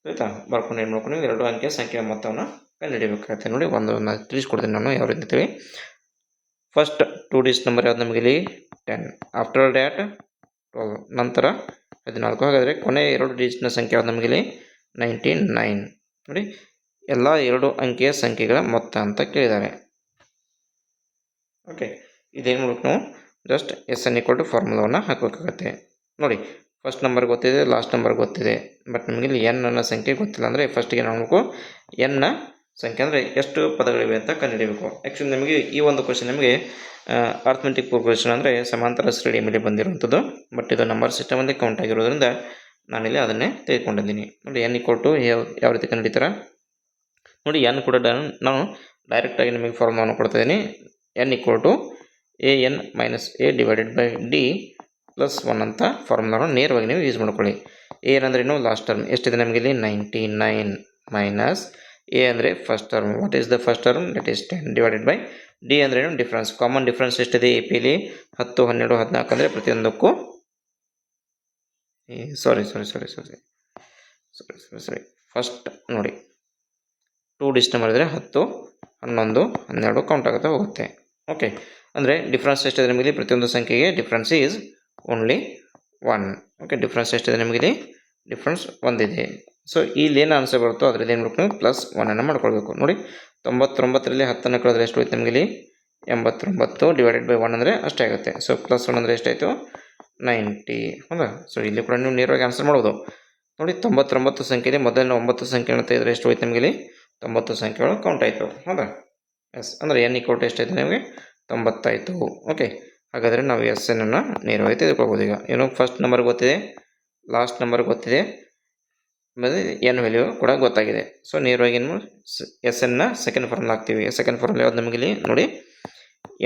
ಆಯಿತಾ, ಬರ್ಕೊಂಡು ಏನು ಮಾಡ್ಕೊಂಡು 2 ಅಂಕೆಯ ಸಂಖ್ಯೆಯ ಮೊತ್ತವನ್ನು ಕಂಡುಹಿಡಿಯಬೇಕಾಗುತ್ತೆ. ನೋಡಿ ಒಂದನ್ನು ತಿಳಿಸ್ಕೊಡ್ತೀನಿ ನಾನು ಯಾವ ರೀತಿ ಅಂತೇಳಿ. ಫಸ್ಟ್ 2 ಡಿಜಿಟ್ ನಂಬರ್ ಯಾವ್ದು ನಮಗೆ ಇಲ್ಲಿ 10, ಆಫ್ಟರ್ ದ್ಯಾಟ್ 12, ನಂತರ 14. ಹಾಗಾದರೆ ಕೊನೆಯ 2 ಡಿಜಿಟ್ನ ಸಂಖ್ಯೆ ಯಾವ್ದು ನಮಗೆ ಇಲ್ಲಿ 99. ನೋಡಿ ಎಲ್ಲ 2 ಅಂಕೆಯ ಸಂಖ್ಯೆಗಳ ಮೊತ್ತ ಅಂತ ಕೇಳಿದ್ದಾರೆ. ಓಕೆ, ಇದೇನು ಮಾಡಬೇಕು, ನಾವು ಜಸ್ಟ್ SN = ಫಾರ್ಮುಲಾವನ್ನು ಹಾಕಬೇಕಾಗತ್ತೆ. ನೋಡಿ ಫಸ್ಟ್ ನಂಬರ್ ಗೊತ್ತಿದೆ, ಲಾಸ್ಟ್ ನಂಬರ್ ಗೊತ್ತಿದೆ, ಬಟ್ ನಮಗೆ ಇಲ್ಲಿ n ಅನ್ನೋ ಸಂಖ್ಯೆ ಗೊತ್ತಿಲ್ಲ. ಅಂದರೆ ಫಸ್ಟಿಗೆ ನಾವು ಮಾಡಬೇಕು n ನ ಸಂಖ್ಯೆ ಅಂದರೆ ಎಷ್ಟು ಪದಗಳಿವೆ ಅಂತ ಕಂಡುಹಿಡಿಯಬೇಕು. ಆ್ಯಕ್ಚುಲಿ ನಮಗೆ ಈ ಒಂದು ಕ್ವಶನ್ ನಮಗೆ ಅರ್ಥಮೆಟಿಕ್ ಪ್ರೋಗ್ರೆಷನ್ ಅಂದರೆ ಸಮಾಂತರ ಶ್ರೇಣಿಯ ಮೇಲೆ ಬಂದಿರುವಂಥದ್ದು. ಬಟ್ ಇದು ನಂಬರ್ ಸಿಸ್ಟಮಲ್ಲಿ ಕೌಂಟ್ ಆಗಿರೋದ್ರಿಂದ ನಾನಿಲ್ಲಿ ಅದನ್ನೇ ತೆಗೆದುಕೊಂಡಿದ್ದೀನಿ. ನೋಡಿ n = ಯಾವ ರೀತಿ ಕಂಡುಹಿಡಿತೀರಾ, ನೋಡಿ n ಕೂಡ ನಾನು ಡೈರೆಕ್ಟಾಗಿ ನಿಮಗೆ ಫಾರ್ಮುಲಾವನ್ನು ಕೊಡ್ತಾಯಿದ್ದೀನಿ. n = an - a / d + 1 ಅಂತ ಫಾರ್ಮುಲಾವನ್ನು ನೇರವಾಗಿ ನೀವು ಯೂಸ್ ಮಾಡ್ಕೊಳ್ಳಿ. a ಅಂದರೆ ಏನು, ಲಾಸ್ಟ್ ಟರ್ಮ್ ಎಷ್ಟಿದೆ ನಮಗೆ ಇಲ್ಲಿ 99 ಮೈನಸ್ a ಅಂದರೆ first term, what is the first term, that is 10 / d ಅಂದರೆ ಏನು, ಡಿಫ್ರೆನ್ಸ್. ಕಾಮನ್ ಡಿಫ್ರೆನ್ಸ್ ಎಷ್ಟಿದೆ ಎ ಪಿಲಿ, 10 12 14 ಅಂದರೆ ಪ್ರತಿಯೊಂದಕ್ಕೂ ಸಾರಿ ಫಸ್ಟ್ ನೋಡಿ 2 ಡಿಜಿಟ್ ನಂಬರ್ ಇದ್ದರೆ 10 11 12 ಕೌಂಟ್ ಆಗುತ್ತೆ ಹೋಗುತ್ತೆ. ಓಕೆ, ಅಂದರೆ ಡಿಫ್ರೆನ್ಸ್ ಎಷ್ಟಿದೆ ನಮಗೆ ಪ್ರತಿಯೊಂದು ಸಂಖ್ಯೆಗೆ difference is only 1. Okay, difference ಎಷ್ಟಿದೆ ನಮಗೆ ಡಿಫ್ರೆನ್ಸ್ 1 ಇದೆ. ಸೊ ಇಲ್ಲಿ ಏನು ಆನ್ಸರ್ ಬರುತ್ತೋ ಅದರಲ್ಲಿ ಏನು ಮಾಡಬೇಕು, ನೀವು +1 ಮಾಡ್ಕೊಳ್ಬೇಕು. ನೋಡಿ 99ರಲ್ಲಿ 10 ಕಳೆದ್ರೆ ಎಷ್ಟು ಹೋಯ್ತು ನಮಗೆ ಇಲ್ಲಿ 89 / 1 ಅಂದರೆ ಅಷ್ಟೇ ಆಗುತ್ತೆ. ಸೊ +1 ಅಂದರೆ ಎಷ್ಟಾಯಿತು 90. ಹೌದಾ, ಸೊ ಇಲ್ಲಿ ಕೂಡ ನೀವು ನೇರವಾಗಿ ಆನ್ಸರ್ ಮಾಡ್ಬೋದು. ನೋಡಿ 99 ಸಂಖ್ಯೆ ಇದೆ. ಮೊದಲಿನ 9 ಸಂಖ್ಯೆಗಳನ್ನು ತೆಗೆದರೆ ಎಷ್ಟು ಹೋಯ್ತು ನಿಮಗೆ ಇಲ್ಲಿ 90 ಸಂಖ್ಯೆಗಳು ಕೌಂಟ್ ಆಯಿತು. ಹೌದಾ? ಎಸ್, ಅಂದರೆ ಎನ್ ಈಕ್ವಲ್ ಟು ಎಷ್ಟಾಯಿತು ನಿಮಗೆ 90 ಆಯಿತು. ಓಕೆ, ಹಾಗಾದರೆ ನಾವು ಎಸ್ ಎನ್ನನ್ನು ನೇರವಾಗಿ ತೆಗೆದುಕೊಳ್ಬೋದು. ಈಗ ಏನು ಫಸ್ಟ್ ನಂಬರ್ ಗೊತ್ತಿದೆ, ಲಾಸ್ಟ್ ನಂಬರ್ ಗೊತ್ತಿದೆ, ಆಮೇಲೆ ಎನ್ ವ್ಯಾಲ್ಯೂ ಕೂಡ ಗೊತ್ತಾಗಿದೆ. ಸೊ ನೇರವಾಗಿ ಏನು ಎಸ್ ಎನ್ನ ಸೆಕೆಂಡ್ ಫಾರ್ಮುಲಾ ಹಾಕ್ತೀವಿ. ಸೆಕೆಂಡ್ ಫಾರ್ಮುಲಾ ಯಾವ್ದು ನಮಗೆ ಇಲ್ಲಿ ನೋಡಿ,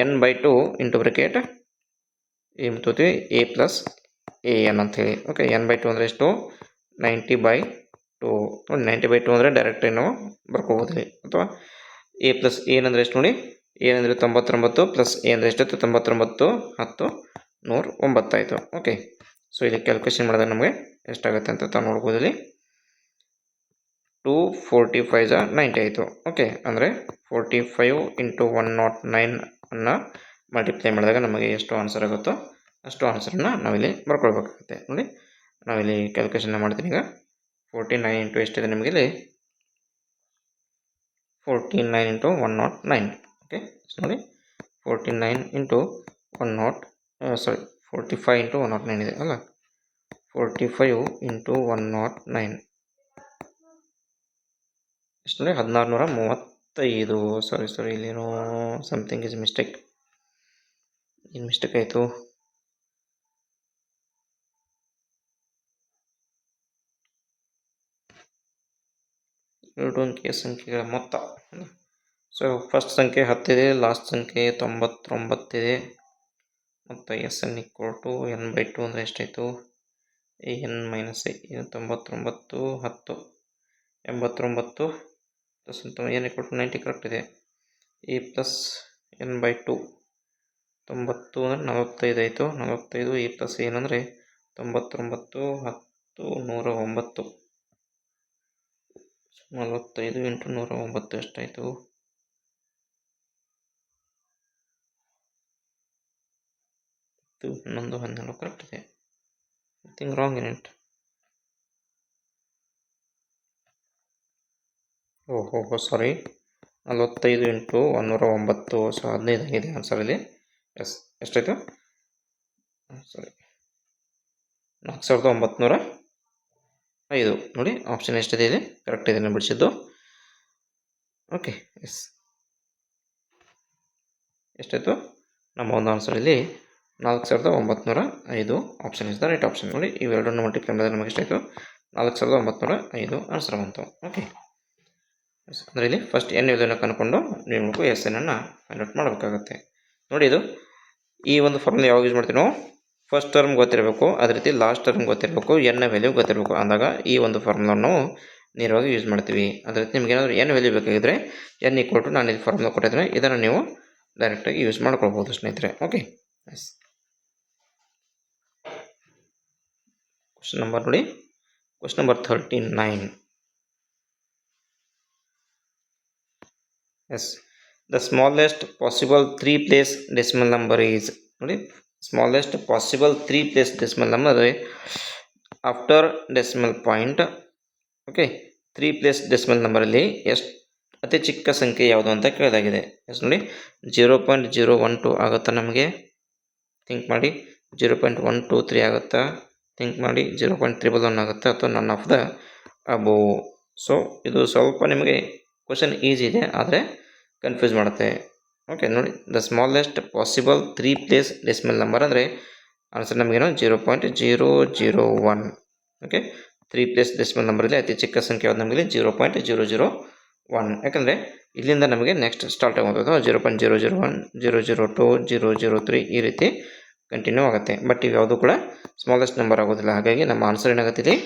n/2 ಇಂಟು ಬ್ರಿಕೆಟ್ ಏನು ತೋತೀವಿ a ಪ್ಲಸ್ ಎ ಎನ್ ಅಂಥೇಳಿ. ಓಕೆ, n/2 ಅಂದರೆ ಎಷ್ಟು 90/2. ನೋಡಿ 90/2 ಅಂದರೆ ಡೈರೆಕ್ಟಾಗಿ ನಾವು ಬರ್ಕೋಬೋದು ಇಲ್ಲಿ. ಅಥವಾ a ಪ್ಲಸ್ ಎ ಅಂದರೆ ಎಷ್ಟು ನೋಡಿ, ಎ ಅಂದರೆ 99 ಪ್ಲಸ್ ಎ ಅಂದರೆ ಎಷ್ಟಾಯಿತು 99 10 109 ಆಯಿತು. ಓಕೆ, ಸೊ ಇಲ್ಲಿ ಕ್ಯಾಲ್ಕುಲೇಷನ್ ಮಾಡಿದಾಗ ನಮಗೆ ಎಷ್ಟಾಗುತ್ತೆ ಅಂತ ತಾವು ನೋಡ್ಬೋದು. ಇಲ್ಲಿ 245 90 ಆಯಿತು. ಓಕೆ, ಅಂದರೆ 45 ಇಂಟು 109 ಅನ್ನು ಮಲ್ಟಿಪ್ಲೈ ಮಾಡಿದಾಗ ನಮಗೆ ಎಷ್ಟು ಆನ್ಸರ್ ಆಗುತ್ತೋ ಅಷ್ಟು ಆನ್ಸರನ್ನು ನಾವಿಲ್ಲಿ ಬರ್ಕೊಳ್ಬೇಕಾಗುತ್ತೆ. ನೋಡಿ ನಾವಿಲ್ಲಿ ಕ್ಯಾಲ್ಕುಲೇಷನ್ ಮಾಡ್ತೀನಿ. ಈಗ 49 ಇಂಟು ಎಷ್ಟಿದೆ ನಿಮಗೆ ಇಲ್ಲಿ 49 ಇಂಟು 109. ಓಕೆ, ನೋಡಿ 49 ಇಂಟು 45 ಇಂಟು 109 ಇದೆ ಅಲ್ಲ, 45 ಇಂಟು 109 ಎಷ್ಟು ನೋಡಿ 1635. ಸಾರಿ ಇಲ್ಲೇನೋ ಸಮಥಿಂಗ್ ಇಸ್ ಮಿಸ್ಟೇಕ್. ಏನು ಮಿಸ್ಟೇಕ್ ಆಯಿತು? ಎರಡು ಅಂಕಿಯ ಸಂಖ್ಯೆಗಳ ಮೊತ್ತ. ಸೊ ಫಸ್ಟ್ ಸಂಖ್ಯೆ 10 ಇದೆ, ಲಾಸ್ಟ್ ಸಂಖ್ಯೆ 99 ಇದೆ. ಮತ್ತು S N equal to n/2 ಅಂದರೆ ಎಷ್ಟಾಯಿತು, n minus a 99 10 89 plus n equal to 90 correct ಇದೆ. ಎ ಪ್ಲಸ್ n/2 90 ಅಂದರೆ 45 ಆಯಿತು. 45 ಎ ಪ್ಲಸ್ ಏನಂದರೆ 99 10 109. 45 ಇಂಟು 109 ಎಷ್ಟಾಯಿತು, ಇದು 11 12 ಕರೆಕ್ಟ್ ಇದೆ. Nothing wrong in it. ಓಹೋ ಸಾರಿ, 45 ಇಂಟು 109. ಸೊ 15 ಆಗಿದೆ ಆನ್ಸರ್ ಇಲ್ಲಿ. ಎಸ್, ಎಷ್ಟಾಯಿತು ಸಾರಿ 4905. ನೋಡಿ ಆಪ್ಷನ್ ಎಷ್ಟಿದೆ ಇಲ್ಲಿ ಕರೆಕ್ಟ್ ಇದೆ ಬಿಡಿಸಿದ್ದು. ಓಕೆ, ಎಸ್ ಎಷ್ಟಾಯಿತು ನಮ್ಮ ಒಂದು ಆನ್ಸರ್ ಇಲ್ಲಿ 4905. Option is the right option. ನೋಡಿ ಇವೆರಡನ್ನು ಮಲ್ಟಿಪ್ಲೈ ಮಾಡಿದ್ರೆ ನಮಗೆ ಎಷ್ಟಾಯಿತು 4905 ಆನ್ಸರ್ ಬಂತು. ಓಕೆ, ಅಂದರೆ ಇಲ್ಲಿ ಫಸ್ಟ್ ಎನ್ ಇದನ್ನು ಕನ್ಕೊಂಡು ನೀವು ಎಸ್ ಎನ್ನನ್ನು ಫೈಂಡ್ ಔಟ್ ಮಾಡಬೇಕಾಗುತ್ತೆ. ನೋಡಿ ಇದು ಈ ಒಂದು ಫಾರ್ಮುಲಾ ಯಾವಾಗ ಯೂಸ್ ಮಾಡ್ತೀವಿ ನಾವು, ಫಸ್ಟ್ ಟರ್ಮ್ ಗೊತ್ತಿರಬೇಕು, ಅದೇ ರೀತಿ ಲಾಸ್ಟ್ ಟರ್ಮ್ ಗೊತ್ತಿರಬೇಕು, ಎನ್ನ ವ್ಯಾಲ್ಯೂ ಗೊತ್ತಿರಬೇಕು. ಅಂದಾಗ ಈ ಒಂದು ಫಾರ್ಮುಲಾವನ್ನು ನಾವು ನೇರವಾಗಿ ಯೂಸ್ ಮಾಡ್ತೀವಿ. ಅದೇ ರೀತಿ ನಿಮ್ಗೆ ಏನಾದರೂ ಎನ್ ವ್ಯಾಲ್ಯೂ ಬೇಕಾಗಿದ್ದರೆ ಎನ್ ಈಕ್ವಲ್ ಟು ನಾನು ಇಲ್ಲಿ ಫಾರ್ಮುಲಾ ಕೊಟ್ಟಿದ್ದೇನೆ, ಇದನ್ನು ನೀವು ಡೈರೆಕ್ಟಾಗಿ ಯೂಸ್ ಮಾಡ್ಕೊಳ್ಬೋದು ಸ್ನೇಹಿತರೆ. ಓಕೆ, ಎಸ್ ಕ್ವಶನ್ ನಂಬರ್ ನೋಡಿ, question number 39. Yes, the smallest possible 3 place decimal number is. ನೋಡಿ smallest possible 3 place decimal number after decimal point. Okay, 3 place decimal ನಂಬರಲ್ಲಿ ಎಷ್ಟು ಅತಿ ಚಿಕ್ಕ ಸಂಖ್ಯೆ ಯಾವುದು ಅಂತ ಕೇಳಲಾಗಿದೆ. ಎಸ್ ನೋಡಿ 0.012 ಆಗುತ್ತಾ ನಮಗೆ, ಥಿಂಕ್ ಮಾಡಿ. 0.123 ಆಗುತ್ತಾ ಥಿಂಕ್ ಮಾಡಿ. 0.311 ಆಗುತ್ತಾ, ಅಥವಾ none of the above. So ಇದು ಸ್ವಲ್ಪ ನಿಮಗೆ ಕ್ವಶನ್ ಈಸಿ ಇದೆ, ಆದರೆ ಕನ್ಫ್ಯೂಸ್ ಮಾಡುತ್ತೆ. ಓಕೆ, ನೋಡಿ the smallest possible 3 place decimal number ಅಂದರೆ ಆನ್ಸರ್ ನಮಗೇನು 0.001. ಓಕೆ, 3 ಪ್ಲೇಸ್ ಡೆಸಿಮಲ್ ನಂಬರಲ್ಲಿ ಅತಿ ಚಿಕ್ಕ ಸಂಖ್ಯೆ ಯಾವುದು ನಮಗೆ 0.001. ಯಾಕಂದರೆ ಇಲ್ಲಿಂದ ನಮಗೆ ನೆಕ್ಸ್ಟ್ ಸ್ಟಾರ್ಟ್ ಆಗೋದು 0.001 002 003 ಈ ರೀತಿ ಕಂಟಿನ್ಯೂ ಆಗುತ್ತೆ. ಬಟ್ ಇವು ಯಾವುದು ಕೂಡ ಸ್ಮಾಲೆಸ್ಟ್ ನಂಬರ್ ಆಗೋದಿಲ್ಲ. ಹಾಗಾಗಿ ನಮ್ಮ ಆನ್ಸರ್ ಏನಾಗುತ್ತೆ ಇಲ್ಲಿ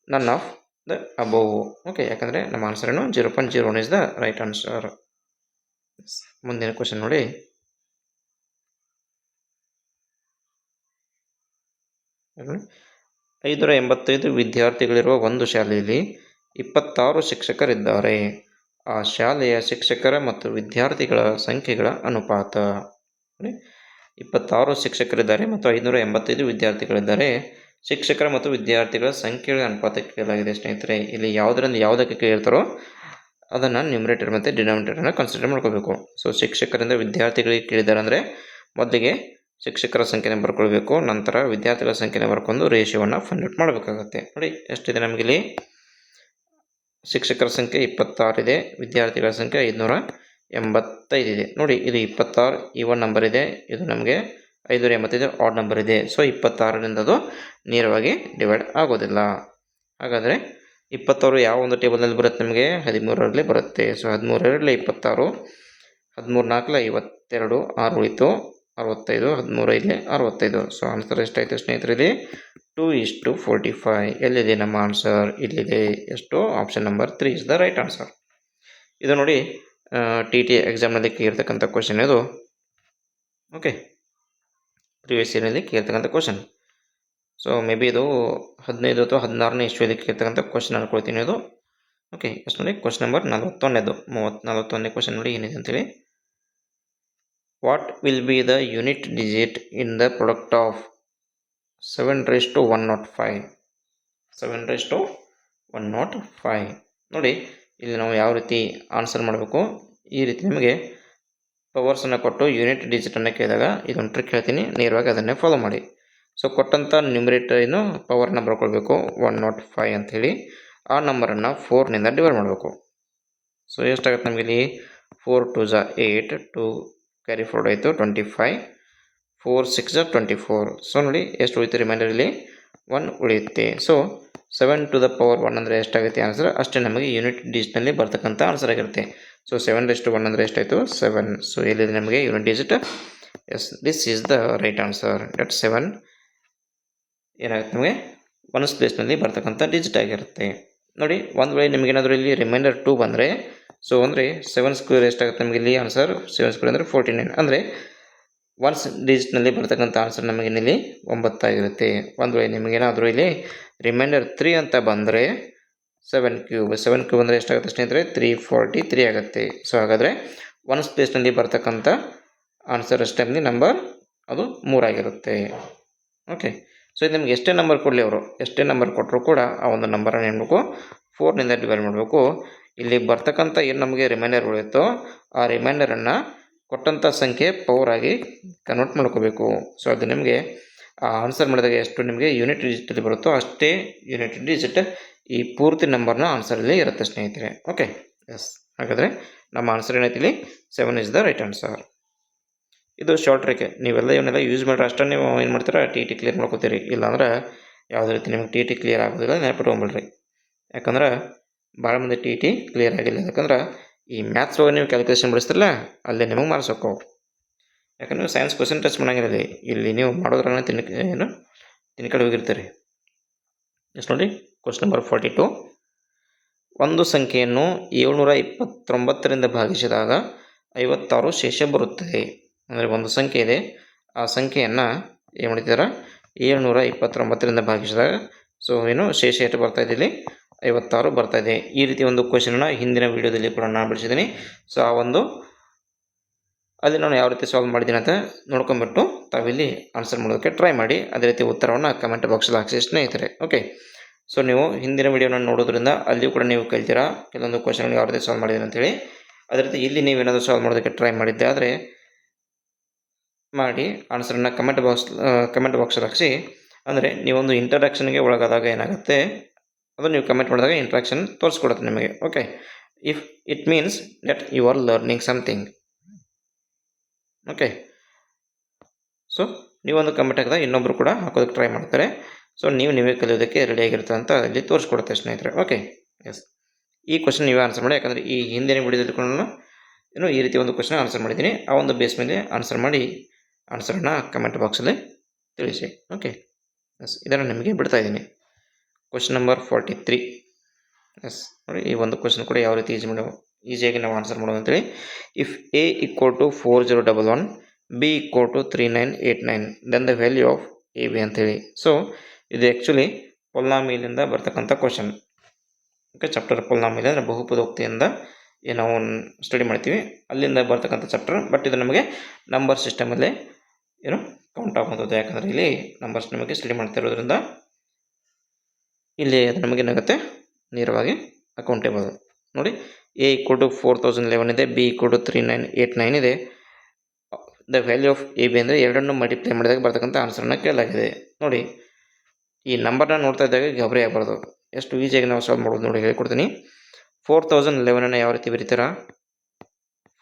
none of the above. Okay, ಯಾಕಂದರೆ ನಮ್ಮ ಆನ್ಸರ್ ಏನು 0.01 ಇಸ್ ದ ರೈಟ್ ಆನ್ಸರ್. ಮುಂದಿನ ಕ್ವಶನ್ ನೋಡಿ, ಐನೂರ 85 ವಿದ್ಯಾರ್ಥಿಗಳಿರುವ ಒಂದು ಶಾಲೆಯಲ್ಲಿ 26 ಶಿಕ್ಷಕರಿದ್ದಾರೆ. ಆ ಶಾಲೆಯ ಶಿಕ್ಷಕರ ಮತ್ತು ವಿದ್ಯಾರ್ಥಿಗಳ ಸಂಖ್ಯೆಗಳ ಅನುಪಾತ. 26 ಶಿಕ್ಷಕರಿದ್ದಾರೆ ಮತ್ತು 585 ವಿದ್ಯಾರ್ಥಿಗಳಿದ್ದಾರೆ. ಶಿಕ್ಷಕರ ಮತ್ತು ವಿದ್ಯಾರ್ಥಿಗಳ ಸಂಖ್ಯೆಗಳ ಅನುಪಾತ ಕೇಳಲಾಗಿದೆ ಸ್ನೇಹಿತರೆ. ಇಲ್ಲಿ ಯಾವುದರಿಂದ ಯಾವುದಕ್ಕೆ ಕೇಳಿರ್ತಾರೋ ಅದನ್ನು ನ್ಯೂಮರೇಟರ್ ಮತ್ತು ಡಿನಾಮಿನೇಟರ್ನ ಕನ್ಸಿಡರ್ ಮಾಡ್ಕೋಬೇಕು. ಸೊ ಶಿಕ್ಷಕರಿಂದ ವಿದ್ಯಾರ್ಥಿಗಳಿಗೆ ಕೇಳಿದ್ದಾರೆ ಅಂದರೆ ಮೊದಲಿಗೆ ಶಿಕ್ಷಕರ ಸಂಖ್ಯೆನ ಬರ್ಕೊಳ್ಬೇಕು. ನಂತರ ವಿದ್ಯಾರ್ಥಿಗಳ ಸಂಖ್ಯೆನ ಬರ್ಕೊಂಡು ರೇಷಿಯೋವನ್ನು ಫೈಂಡ್ ಔಟ್ ಮಾಡಬೇಕಾಗತ್ತೆ. ನೋಡಿ ಎಷ್ಟಿದೆ ನಮಗಿಲ್ಲಿ, ಶಿಕ್ಷಕರ ಸಂಖ್ಯೆ 26 ಇದೆ, ವಿದ್ಯಾರ್ಥಿಗಳ ಸಂಖ್ಯೆ 585 ಇದೆ. ನೋಡಿ ಇದು 26 ಈವನ್ ನಂಬರ್ ಇದೆ, ಇದು ನಮಗೆ 585 ಇದೆ ಆಡ್ ನಂಬರ್ ಇದೆ. ಸೊ 26ರಿಂದ ಅದು ನೇರವಾಗಿ ಡಿವೈಡ್ ಆಗೋದಿಲ್ಲ. ಹಾಗಾದರೆ 26 ಯಾವ ಒಂದು ಟೇಬಲ್ನಲ್ಲಿ ಬರುತ್ತೆ ನಿಮಗೆ, 13ರಲ್ಲಿ ಬರುತ್ತೆ. ಸೊ 13ರಲ್ಲಿ 26, 13 4 52, 6 ಉಳಿತು 65, 13 ಇಲ್ಲಿ 65. ಸೊ ಆನ್ಸರ್ ಎಷ್ಟಾಯಿತು ಸ್ನೇಹಿತರಲ್ಲಿ, 2:45. ಎಲ್ಲಿದೆ ನಮ್ಮ ಆನ್ಸರ್, ಇಲ್ಲಿದೆ. ಎಷ್ಟು, option number 3 is the right answer. ಇದು ನೋಡಿ ಟಿ ಎಕ್ಸಾಮ್ನಲ್ಲಿ ಕೇಳಿರ್ತಕ್ಕಂಥ ಕ್ವಶನ್ ಇದು. ಓಕೆ, ಪ್ರಿವಿಯಸ್ ಇಯರ್ನಲ್ಲಿ ಕೇಳ್ತಕ್ಕಂಥ ಕ್ವಶನ್. ಸೊ ಮೇ ಬಿ ಇದು 15 ಅಥವಾ 16ನೇ ಇಸ್ವಿಯಲ್ಲಿ ಕೇಳ್ತಕ್ಕಂಥ ಕ್ವಶನ್ ಅನ್ಕೊಳ್ತೀನಿ ಇದು. ಓಕೆ, ಎಷ್ಟು ನೋಡಿ ಕ್ವಶನ್ ನಂಬರ್ 41ನೇ ಕ್ವಶನ್ ನೋಡಿ ಏನಿದೆ ಅಂತೇಳಿ. What will be the unit digit in the product of 7:105? 7:105. ನೋಡಿ ಇಲ್ಲಿ ನಾವು ಯಾವ ರೀತಿ ಆನ್ಸರ್ ಮಾಡಬೇಕು, ಈ ರೀತಿ ನಿಮಗೆ ಪವರ್ಸನ್ನು ಕೊಟ್ಟು ಯೂನಿಟ್ ಡಿಜಿಟನ್ನು ಕೇಳಿದಾಗ ಇದೊಂದು ಟ್ರಿಕ್ ಹೇಳ್ತೀನಿ, ನೇರವಾಗಿ ಅದನ್ನೇ ಫಾಲೋ ಮಾಡಿ. ಸೊ ಕೊಟ್ಟಂಥ ನ್ಯೂಮರೇಟರ್ ಏನು ಪವರ್ನ ಬರ್ಕೊಳ್ಬೇಕು 105 ಅಂಥೇಳಿ, ಆ ನಂಬರನ್ನು 4ನಿಂದ ಡಿವೈಡ್ ಮಾಡಬೇಕು. ಸೊ ಎಷ್ಟಾಗುತ್ತೆ ನಮಗೆ ಇಲ್ಲಿ, 4 2 8, 2 ಕ್ಯಾರಿ ಫಾರ್ವರ್ಡ್ ಆಯಿತು 25, 4 6 24. ಸೊ ನೋಡಿ ಎಷ್ಟು ಉಳಿತು ರಿಮೈಂಡರ್ ಇಲ್ಲಿ 1 ಉಳಿಯುತ್ತೆ. ಸೊ 7⁻1 ಅಂದರೆ ಎಷ್ಟಾಗುತ್ತೆ ಆನ್ಸರ್, ಅಷ್ಟೇ ನಮಗೆ ಯೂನಿಟ್ ಡಿಜಿಟ್ನಲ್ಲಿ ಬರ್ತಕ್ಕಂಥ ಆನ್ಸರ್ ಆಗಿರುತ್ತೆ. ಸೊ 7:1 ಅಂದರೆ ಎಷ್ಟಾಯಿತು, 7. ಸೊ ಎಲ್ಲಿದೆ ನಮಗೆ unit digit, yes this is the right answer. That 7 ಏನಾಗುತ್ತೆ ನಮಗೆ 1st ಪ್ಲೇಸ್ನಲ್ಲಿ ಬರ್ತಕ್ಕಂಥ ಡಿಜಿಟ್ ಆಗಿರುತ್ತೆ. ನೋಡಿ ಒಂದು ವೇಳೆ ನಿಮಗೇನಾದರೂ ಇಲ್ಲಿ ರಿಮೈಂಡರ್ 2 ಬಂದರೆ, ಸೊ ಅಂದರೆ 7² ಎಷ್ಟಾಗುತ್ತೆ ನಮಗೆ ಇಲ್ಲಿ ಆನ್ಸರ್, 7² ಅಂದರೆ 49. ಅಂದರೆ 1st ಡಿಜಿಟ್ನಲ್ಲಿ ಬರ್ತಕ್ಕಂಥ ಆನ್ಸರ್ ನಮಗೇನಿಲ್ಲಿ 9 ಆಗಿರುತ್ತೆ. ಒಂದು ವೇಳೆ ನಿಮಗೇನಾದರೂ ಇಲ್ಲಿ ರಿಮೈಂಡರ್ 3 ಅಂತ ಬಂದರೆ 7³ ಅಂದರೆ ಎಷ್ಟಾಗುತ್ತೆ ಸ್ನೇಹಿತರೆ, 343 ಆಗುತ್ತೆ. ಸೊ ಹಾಗಾದರೆ 1st ಪ್ಲೇಸ್ನಲ್ಲಿ ಬರ್ತಕ್ಕಂಥ ಆನ್ಸರ್ ಅಷ್ಟೇ ನಂಬರ್ ಅದು 3 ಆಗಿರುತ್ತೆ. ಓಕೆ, ಸೊ ಇದು ನಿಮ್ಗೆ ಎಷ್ಟೇ ನಂಬರ್ ಕೊಡಲಿ, ಅವರು ಎಷ್ಟೇ ನಂಬರ್ ಕೊಟ್ಟರು ಕೂಡ ಆ ಒಂದು ನಂಬರನ್ನು ಏನು ಮಾಡಬೇಕು, 4ನಿಂದ ಡಿವೈಡ್ ಮಾಡಬೇಕು. ಇಲ್ಲಿ ಬರ್ತಕ್ಕಂಥ ಏನು ನಮಗೆ ರಿಮೈಂಡರ್ ಉಳಿಯುತ್ತೋ ಆ ರಿಮೈಂಡರನ್ನು ಕೊಟ್ಟಂಥ ಸಂಖ್ಯೆ ಪವರ್ ಆಗಿ ಕನ್ವರ್ಟ್ ಮಾಡ್ಕೋಬೇಕು. ಸೊ ಅದು ನಿಮಗೆ ಆ ಆನ್ಸರ್ ಮಾಡಿದಾಗ ಎಷ್ಟು ನಿಮಗೆ ಯೂನಿಟ್ ಡಿಜಿಟಲ್ಲಿ ಬರುತ್ತೋ ಅಷ್ಟೇ ಯೂನಿಟ್ ಡಿಜಿಟ್ ಈ ಪೂರ್ತಿ ನಂಬರ್ನ ಆನ್ಸರಲ್ಲಿ ಇರುತ್ತೆ ಸ್ನೇಹಿತರೆ. Okay, yes. ಹಾಗಾದರೆ ನಮ್ಮ ಆನ್ಸರ್ ಏನೈತಿ ಇಲ್ಲಿ, 7 ಇಸ್ ದ ರೈಟ್ ಆನ್ಸರ್. ಇದು ಶಾರ್ಟ್ ಟ್ರಿಕ್, ನೀವೆಲ್ಲ ಇವನ್ನೆಲ್ಲ ಯೂಸ್ ಮಾಡ್ರೆ ಅಷ್ಟೇ ನೀವು ಏನು ಮಾಡ್ತೀರಾ, ಟಿ ಕ್ಲಿಯರ್ ಮಾಡ್ಕೋತೀರಿ. ಇಲ್ಲಾಂದ್ರೆ ಯಾವುದೇ ರೀತಿ ನಿಮ್ಗೆ ಟಿ ಕ್ಲಿಯರ್ ಆಗೋದಿಲ್ಲ, ನೆನಪಿಟ್ಕೊಂಬಿಡ್ರಿ. ಯಾಕಂದ್ರೆ ಭಾಳ ಮಂದಿ ಟಿ ಕ್ಲಿಯರ್ ಆಗಿಲ್ಲ, ಯಾಕಂದ್ರೆ ಈ ಮ್ಯಾಥ್ಸ್ ಒಳಗೆ ನೀವು ಕ್ಯಾಲ್ಕುಲೇಷನ್ ಬಿಡಿಸ್ತಿರಲ್ಲ ಅಲ್ಲೇ ನಿಮಗೆ ಮಾರ್ಕ್ಸ್ ಹೋಕ್ಕವು. ಯಾಕಂದ್ರೆ ನೀವು ಸೈನ್ಸ್ ಕ್ವಶನ್ ಟಚ್ ಮಾಡಂಗಿಲ್ಲ, ಇಲ್ಲಿ ನೀವು ಮಾಡೋದ್ರಾಗ ತಿನ್ಕಡೆ ಹೋಗಿರ್ತೀರಿ. ಎಷ್ಟು ನೋಡಿ ಕ್ವಶನ್ ನಂಬರ್ 42. ಒಂದು ಸಂಖ್ಯೆಯನ್ನು 729ರಿಂದ ಭಾಗಿಸಿದಾಗ 56 ಶೇಷ ಬರುತ್ತದೆ. ಅಂದರೆ ಒಂದು ಸಂಖ್ಯೆ ಇದೆ, ಆ ಸಂಖ್ಯೆಯನ್ನು ಏನು ಮಾಡಿದ್ದಾರೆ, 729ರಿಂದ ಭಾಗಿಸಿದಾಗ ಸೊ ಏನು ಶೇಷ ಎಷ್ಟು ಬರ್ತಾಯಿದೆ ಇಲ್ಲಿ, 56 ಬರ್ತಾಯಿದೆ. ಈ ರೀತಿ ಒಂದು ಕ್ವಶನನ್ನು ಹಿಂದಿನ ವೀಡಿಯೋದಲ್ಲಿ ಕೂಡ ನಾನು ಬಿಡಿಸಿದ್ದೀನಿ. ಸೊ ಆ ಒಂದು ಅಲ್ಲಿ ನಾನು ಯಾವ ರೀತಿ ಸಾಲ್ವ್ ಮಾಡಿದ್ದೀನಿ ಅಂತ ನೋಡ್ಕೊಂಬಿಟ್ಟು ತಾವಿಲ್ಲಿ ಆನ್ಸರ್ ಮಾಡೋದಕ್ಕೆ ಟ್ರೈ ಮಾಡಿ. ಅದೇ ರೀತಿ ಉತ್ತರವನ್ನು ಕಮೆಂಟ್ ಬಾಕ್ಸಲ್ಲಿ ಹಾಕಿಸಿ ಸ್ನೇಹಿತರೆ. ಓಕೆ, ಸೊ ನೀವು ಹಿಂದಿನ ವೀಡಿಯೋನ ನೋಡೋದ್ರಿಂದ ಅಲ್ಲಿಯೂ ಕೂಡ ನೀವು ಕಲ್ತೀರಾ ಕೆಲವೊಂದು ಕ್ವಶನ್ಗಳು ಯಾವ ರೀತಿ ಸಾಲ್ವ್ ಮಾಡಿದ್ದೀನಿ ಅಂತೇಳಿ. ಅದೇ ರೀತಿ ಇಲ್ಲಿ ನೀವೇನಾದರೂ ಸಾಲ್ವ್ ಮಾಡೋದಕ್ಕೆ ಟ್ರೈ ಮಾಡಿದ್ದೆ ಆದರೆ ಮಾಡಿ ಆನ್ಸರನ್ನು ಕಮೆಂಟ್ ಬಾಕ್ಸಲ್ಲಿ ಹಾಕಿಸಿ. ಅಂದರೆ ನೀವೊಂದು ಇಂಟ್ರಡಕ್ಷನ್ಗೆ ಒಳಗಾದಾಗ ಏನಾಗುತ್ತೆ, ಅದು ನೀವು ಕಮೆಂಟ್ ಮಾಡಿದಾಗ ಇಂಟ್ರಾಕ್ಷನ್ ತೋರಿಸ್ಕೊಡುತ್ತೆ ನಿಮಗೆ. Okay, if it means that you are learning something. Okay, so ನೀವೊಂದು ಕಮೆಂಟ್ ಹಾಕಿದಾಗ ಇನ್ನೊಬ್ಬರು ಕೂಡ ಹಾಕೋದಕ್ಕೆ ಟ್ರೈ ಮಾಡ್ತಾರೆ. ಸೊ ನೀವೇ ಕಲಿಯೋದಕ್ಕೆ ರೆಡಿಯಾಗಿರುತ್ತೆ ಅಂತ ಇಲ್ಲಿ ತೋರಿಸ್ಕೊಡುತ್ತೆ ಸ್ನೇಹಿತರೆ. Okay, yes. ಈ ಕ್ವಶನ್ ನೀವೇ ಆನ್ಸರ್ ಮಾಡಿ, ಯಾಕಂದರೆ ಈ ಹಿಂದಿನ ವಿಡಿಯೋದಲ್ಲಿ ಕೂಡ ಏನು ಈ ರೀತಿ ಒಂದು ಕ್ವಶನ್ ಆನ್ಸರ್ ಮಾಡಿದ್ದೀನಿ. ಆ ಒಂದು ಬೇಸ್ ಮೇಲೆ ಆನ್ಸರ್ ಮಾಡಿ ಆನ್ಸರನ್ನು ಕಮೆಂಟ್ ಬಾಕ್ಸಲ್ಲಿ ತಿಳಿಸಿ. Okay, yes. ಇದನ್ನು ನಿಮಗೆ ಬಿಡ್ತಾ ಇದ್ದೀನಿ. Question number 43. ಎಸ್, ನೋಡಿ ಈ ಒಂದು ಕ್ವಶನ್ ಕೂಡ ಯಾವ ರೀತಿ ಈಸಿಯಾಗಿ ನಾವು ಆನ್ಸರ್ ಮಾಡೋದು ಅಂತೇಳಿ. If A = 4011, B = 3989, then the value of AB ಅಂತೇಳಿ. ಸೊ ಇದು ಆ್ಯಕ್ಚುಲಿ ಪೊಲ್ನಾಮಿಲಿಂದ ಬರ್ತಕ್ಕಂಥ ಕ್ವಶನ್. ಓಕೆ, ಚಾಪ್ಟರ್ ಪೊಲ್ನಾಮಿಲಿ ಅಂದರೆ ಬಹುಪದೋಕ್ತಿಯಿಂದ ಏನು ನಾವು ಸ್ಟಡಿ ಮಾಡ್ತೀವಿ ಅಲ್ಲಿಂದ ಬರ್ತಕ್ಕಂಥ ಚಾಪ್ಟರ್. ಬಟ್ ಇದು ನಮಗೆ ನಂಬರ್ ಸಿಸ್ಟಮಲ್ಲೇ ಏನು ಕೌಂಟ್ ಆಗುವಂಥದ್ದು, ಯಾಕಂದರೆ ಇಲ್ಲಿ ನಂಬರ್ಸ್ ನಮಗೆ ಸ್ಟಡಿ ಮಾಡ್ತಿರೋದ್ರಿಂದ ಇಲ್ಲಿ ಅದು ನಮಗೇನಾಗುತ್ತೆ ನೇರವಾಗಿ ಅಕೌಂಟೇಬಲ್. ನೋಡಿ A = 4011 ಇದೆ, B = 3989 ಇದೆ. The value of A B ಅಂದರೆ ಎರಡನ್ನು ಮಲ್ಟಿಪ್ಲೈ ಮಾಡಿದಾಗ ಬರ್ತಕ್ಕಂಥ ಆನ್ಸರನ್ನು ಕೇಳಲಾಗಿದೆ. ನೋಡಿ ಈ ನಂಬರ್ನ ನೋಡ್ತಾ ಇದ್ದಾಗ ಗಾಬರಿ ಆಗಬಾರ್ದು, ಎಷ್ಟು ಈಸಿಯಾಗಿ ನಾವು ಸಾಲ್ವ್ ಮಾಡ್ಬೋದು ನೋಡಿ ಹೇಳ್ಕೊಡ್ತೀನಿ. 4011 ಯಾವ ರೀತಿ ಬರೀತೀರಾ,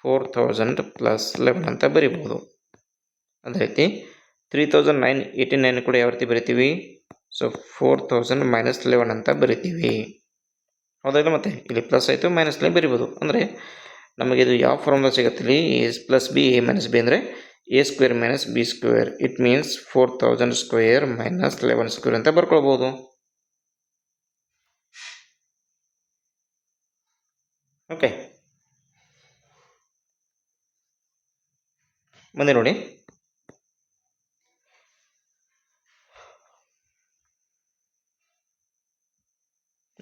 4000 ಪ್ಲಸ್ 11 ಅಂತ ಬರಿಬೋದು. ಅದೇ ರೀತಿ 3989 ಕೂಡ ಯಾವ ರೀತಿ ಬರಿತೀವಿ, ಸೊ 4000 ಮೈನಸ್ 11 ಅಂತ ಬರಿತೀವಿ. ಹೌದಾಗಲ್ಲ, ಮತ್ತೆ ಇಲ್ಲಿ ಪ್ಲಸ್ ಆಯಿತು ಮೈನಸ್ಲೇ ಬರಿಬೋದು. ಅಂದರೆ ನಮಗೆ ಇದು ಯಾವ ಫಾರ್ಮುಲಾ ಸಿಗುತ್ತೆ, ಇಲ್ಲಿ A plus B A minus B ಅಂದರೆ A square minus B square, it means 4000 square minus 11 square ಅಂತ ಬರ್ಕೊಳ್ಬೋದು. ಓಕೆ, ಮುಂದೆ ನೋಡಿ,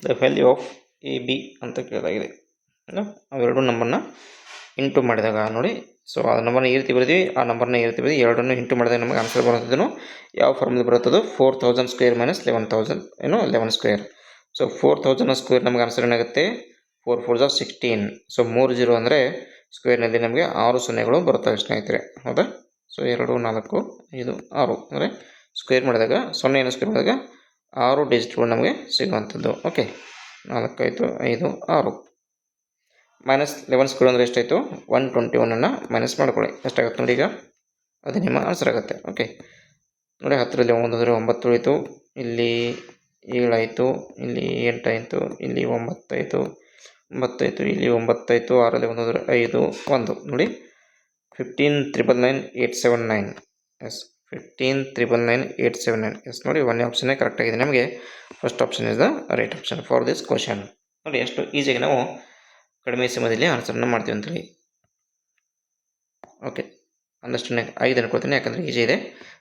the value of A B ಅಂತ ಕೇಳಲಾಗಿದೆ. ಅವೆರಡು ನಂಬರ್ನ ಇಂಟು ಮಾಡಿದಾಗ ನೋಡಿ, ಸೊ ಆ ನಂಬರ್ನ ಈ ರೀತಿ ಬರೀತೀವಿ, ಆ ನಂಬರ್ನ ಈ ರೀತಿ ಬರೀ ಎರಡನ್ನು ಇಂಟು ಮಾಡಿದಾಗ ನಮಗೆ ಆನ್ಸರ್ ಬರುವಂಥದ್ದು ಯಾವ ಫಾರ್ಮುಲಾ ಬರುತ್ತದು, 4000 square minus 11,000 11 square. So 4000 square ನಮಗೆ ಆನ್ಸರ್ ಏನಾಗುತ್ತೆ, 4 4 16. ಸೊ 3 0 ಅಂದರೆ ಸ್ಕ್ವೇರ್ನಲ್ಲಿ ನಮಗೆ 6 ಸೊನ್ನೆಗಳು ಬರುತ್ತವೆ ಸ್ನೇಹಿತರೆ, ಹೌದಾ. ಸೊ 2 4 5 6 ಅಂದರೆ ಸ್ಕ್ವೇರ್ ಮಾಡಿದಾಗ ಸೊನ್ನೆಯನ್ನು ಸ್ಕ್ವೇರ್ ಮಾಡಿದಾಗ 6 ಡಿಜಿಟ್ಗಳು ನಮಗೆ ಸಿಗುವಂಥದ್ದು. ಓಕೆ, 4 ಆಯಿತು, 5 6 ಮೈನಸ್ 11 ಸ್ಕ್ವೇರ್ ಅಂದರೆ ಎಷ್ಟಾಯಿತು, 121 ಮೈನಸ್ ಮಾಡ್ಕೊಳ್ಳಿ, ಎಷ್ಟಾಗುತ್ತೆ ನೋಡಿ, ಈಗ ಅದು ನಿಮ್ಮ ಆನ್ಸರ್ ಆಗುತ್ತೆ. ಓಕೆ ನೋಡಿ, 10ರಲ್ಲಿ 1 ಅಂದರೆ 9 ಉಳಿತು, ಇಲ್ಲಿ 7 ಆಯಿತು, ಇಲ್ಲಿ 8 ಆಯಿತು, ಇಲ್ಲಿ 9 ಆಯಿತು, 9 ಆಯಿತು, ಇಲ್ಲಿ 9 ಆಯಿತು, 6ರಲ್ಲಿ 1 ಅಂದರೆ 5 1 ನೋಡಿ, 15,99879. ಎಸ್ 15,99879. ಎಸ್ ನೋಡಿ, ಒಂದೇ ಆಪ್ಷನ್ನೇ ಕರೆಕ್ಟ್ ಆಗಿದೆ ನಮಗೆ. First option is the right option for this question. ನೋಡಿ ಎಷ್ಟು ಈಸಿಯಾಗಿ ನಾವು ಕಡಿಮೆ ಸಮಯದಲ್ಲಿ ಆನ್ಸರ್ನ ಮಾಡ್ತೀವಿ ಅಂತೇಳಿ. ಓಕೆ, ಅಂಡರ್ಸ್ಟ್ಯಾಂಡ್ ಆಗಿದೆ ಅನ್ಕೊಳ್ತೀನಿ, ಯಾಕಂದರೆ ಈಸಿ ಇದೆ.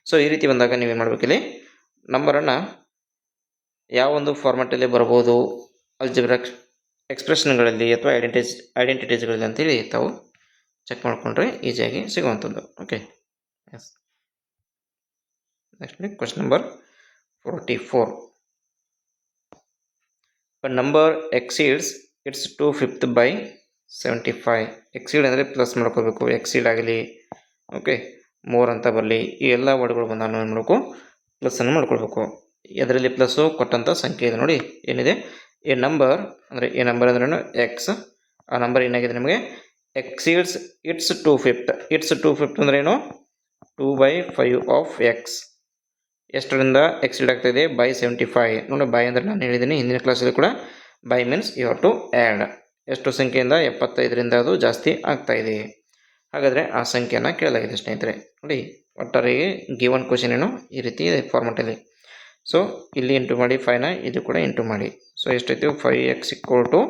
ಸೊ ಈ ರೀತಿ ಬಂದಾಗ ನೀವೇನು ಮಾಡಬೇಕಿಲ್ಲಿ, ನಂಬರನ್ನು ಯಾವ ಒಂದು ಫಾರ್ಮ್ಯಾಟಲ್ಲಿ ಬರ್ಬೋದು, ಅಲ್ಜಿಬ್ರಾಕ್ ಎಕ್ಸ್ಪ್ರೆಷನ್ಗಳಲ್ಲಿ ಅಥವಾ ಐಡೆಂಟಿಟೀಸ್ಗಳಲ್ಲಿ ಅಂತೇಳಿ ತಾವು ಚೆಕ್ ಮಾಡಿಕೊಂಡ್ರೆ ಈಸಿಯಾಗಿ ಸಿಗುವಂಥದ್ದು. Okay, yes. Next question number 44. A number exceeds its 2/5 by 75. Exceed ಅಂದರೆ ಪ್ಲಸ್ ಮಾಡ್ಕೋಬೇಕು, ಎಕ್ಸೀಡ್ ಆಗಲಿ, ಓಕೆ ಮೋರ್ ಅಂತ ಬರಲಿ, ಈ ಎಲ್ಲ ವರ್ಡ್ಗಳು ಬಂದಾಗ ನಾವು ಏನು ಮಾಡಬೇಕು, ಪ್ಲಸ್ಸನ್ನು ಮಾಡ್ಕೊಳ್ಬೇಕು. ಅದರಲ್ಲಿ ಪ್ಲಸ್ಸು ಕೊಟ್ಟಂಥ ಸಂಖ್ಯೆ ಇದೆ ನೋಡಿ, ಏನಿದೆ, ಎ ನಂಬರ್ ಅಂದರೆ ಎ ನಂಬರ್ ಅಂದ್ರೇನು ಎಕ್ಸ್, ಆ ನಂಬರ್ ಏನಾಗಿದೆ ನಮಗೆ ಎಕ್ಸೀಡ್ಸ್ ಇಟ್ಸ್ 2/5. ಇಟ್ಸ್ 2/5 ಅಂದ್ರೆ ಏನು, 2/5 ಆಫ್ ಎಕ್ಸ್. ಎಷ್ಟರಿಂದ ಎಕ್ಸೀಡ್ ಆಗ್ತಾಯಿದೆ, ಬೈ 75. ನೋಡಿ, ಬೈ ಅಂದರೆ ನಾನು ಹೇಳಿದ್ದೀನಿ ಹಿಂದಿನ ಕ್ಲಾಸಲ್ಲಿ ಕೂಡ, by means you have to add. ಎಷ್ಟು ಸಂಖ್ಯೆಯಿಂದ 75ರಿಂದ ಅದು ಜಾಸ್ತಿ ಆಗ್ತಾಯಿದೆ. ಹಾಗಾದರೆ ಆ ಸಂಖ್ಯೆಯನ್ನು ಕೇಳಲಾಗಿದೆ ಸ್ನೇಹಿತರೆ. ನೋಡಿ, ಒಟ್ಟಾರೆ ಗಿವನ್ ಕ್ವಶನ್ ಏನು ಈ ರೀತಿ ಇದೆ ಫಾರ್ಮೆಟಲ್ಲಿ. ಸೊ ಇಲ್ಲಿ ಇಂಟು ಮಾಡಿ 5ನ ಇದು ಕೂಡ ಇಂಟು ಮಾಡಿ. ಸೊ ಎಷ್ಟಾಯಿತು, 5x =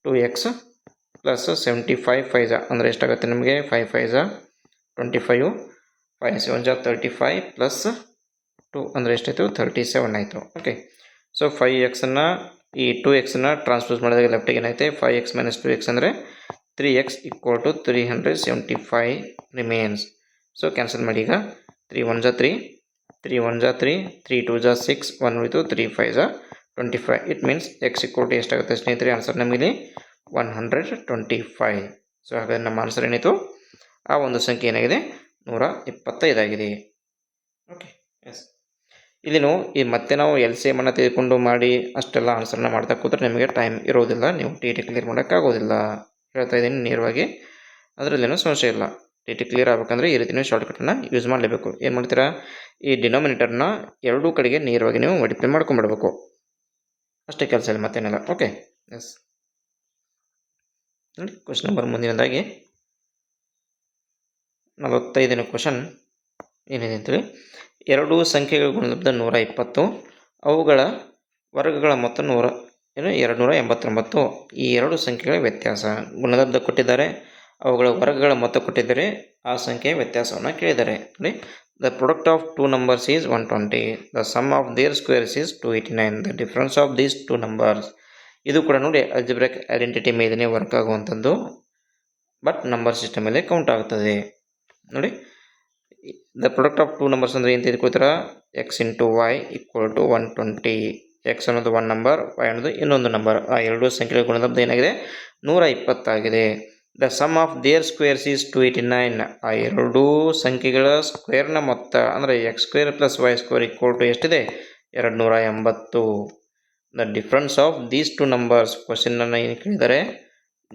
2x ಪ್ಲಸ್ 75 5 ಅಂದರೆ ಎಷ್ಟಾಗುತ್ತೆ ನಿಮಗೆ, 5 5 25, 5 7 35 ಪ್ಲಸ್ 2 ಅಂದರೆ ಎಷ್ಟಾಯಿತು, 37 ಆಯಿತು. ಓಕೆ, ಸೊ 5xನ್ನು ಈ 2xನ್ನು ಟ್ರಾನ್ಸ್ಪೋಸ್ ಮಾಡಿದಾಗ ಲೆಫ್ಟಿಗೆ ಏನಾಯ್ತು, 5x ಮೈನಸ್ 2x ಅಂದರೆ 3x = 375 ರಿಮೇನ್ಸ್. ಸೊ ಕ್ಯಾನ್ಸಲ್ ಮಾಡಿ, ಈಗ 3 1 3, 3 1 3, 3 2 6, 1 ಉಳಿತು, 3 5 25. ಇಟ್ ಮೀನ್ಸ್ x = ಎಷ್ಟಾಗುತ್ತೆ ಸ್ನೇಹಿತರೆ, ಆನ್ಸರ್ ನಮಗೆ 125. ಸೊ ಹಾಗಾದರೆ ನಮ್ಮ ಆನ್ಸರ್ ಏನಿತ್ತು, ಆ ಒಂದು ಸಂಖ್ಯೆ ಏನಾಗಿದೆ, 125 ಆಗಿದೆ. Okay, yes. ಇಲ್ಲಿ ಈ ಮತ್ತೆ ನಾವು LCM ಅನ್ನು ತೆಗೆದುಕೊಂಡು ಮಾಡಿ ಅಷ್ಟೆಲ್ಲ ಆನ್ಸರ್ನ ಮಾಡ್ತಾ ಕೂತ್ರೆ ನಿಮಗೆ ಟೈಮ್ ಇರೋದಿಲ್ಲ, ನೀವು TT ಕ್ಲಿಯರ್ ಮಾಡೋಕ್ಕಾಗೋದಿಲ್ಲ. ಹೇಳ್ತಾ ಇದ್ದೀನಿ ನೇರವಾಗಿ, ಅದರಲ್ಲೇನೂ ಸಮಸ್ಯೆ ಇಲ್ಲ. TT ಕ್ಲಿಯರ್ ಆಗಬೇಕಂದ್ರೆ ಈ ರೀತಿ ನೀವು ಶಾರ್ಟ್ಕಟನ್ನು ಯೂಸ್ ಮಾಡಲೇಬೇಕು. ಏನು ಮಾಡ್ತೀರಾ, ಈ ಡಿನಾಮಿನೇಟರ್ನ ಎರಡೂ ಕಡೆಗೆ ನೇರವಾಗಿ ನೀವು ಮಲ್ಟಿಪ್ಲೈ ಮಾಡ್ಕೊಂಡ್ಬಿಡ್ಬೇಕು, ಅಷ್ಟೇ ಕೆಲಸ ಇಲ್ಲ, ಮತ್ತೇನಿಲ್ಲ. Okay, yes. ನೋಡಿ ಕ್ವಶನ್ ನಂಬರ್ ಮುಂದಿನದಾಗಿ 45ನೇ ಕ್ವಶನ್ ಏನಿದೆ ಅಂತೇಳಿ, ಎರಡು ಸಂಖ್ಯೆಗಳ ಗುಣಲಬ್ಧ 120, ಅವುಗಳ ವರ್ಗಗಳ ಮೊತ್ತ 289. ಈ ಎರಡು ಸಂಖ್ಯೆಗಳ ವ್ಯತ್ಯಾಸ. ಗುಣಲಬ್ಧ ಕೊಟ್ಟಿದ್ದಾರೆ, ಅವುಗಳ ವರ್ಗಗಳ ಮೊತ್ತ ಕೊಟ್ಟಿದ್ದಾರೆ, ಆ ಸಂಖ್ಯೆಯ ವ್ಯತ್ಯಾಸವನ್ನು ಕೇಳಿದ್ದಾರೆ. ನೋಡಿ, the product of two numbers is 120, the sum of their squares is 289, the difference of these two numbers. ಇದು ಕೂಡ ನೋಡಿ ಅಲ್ಜಿಬ್ರಾಕ್ ಐಡೆಂಟಿಟಿ ಮೇಲೇ ವರ್ಕ್ ಆಗುವಂಥದ್ದು, ಬಟ್ ನಂಬರ್ ಸಿಸ್ಟಮ್ ಮೇಲೆ ಕೌಂಟ್ ಆಗ್ತದೆ. ನೋಡಿ, the product of two numbers ಅಂದರೆ ಏನು ತೆಗೆದುಕೊಳ್ತೀರಾ, x × y = 120. x ಅನ್ನೋದು ಒಂದು ನಂಬರ್, y ಅನ್ನೋದು ಇನ್ನೊಂದು ನಂಬರ್. ಆ ಎರಡೂ ಸಂಖ್ಯೆಗಳ ಗುಣಲಬ್ಧ ಏನಾಗಿದೆ, 120 ಆಗಿದೆ. The sum of their squares is 289. ಆ ಎರಡೂ ಸಂಖ್ಯೆಗಳ ಸ್ಕ್ವೇರ್ನ ಮೊತ್ತ ಅಂದರೆ X square plus Y square equal to ಎಷ್ಟಿದೆ? 280. The difference of these two numbers, ಕ್ವಶನನ್ನು ಏನು ಕೇಳಿದರೆ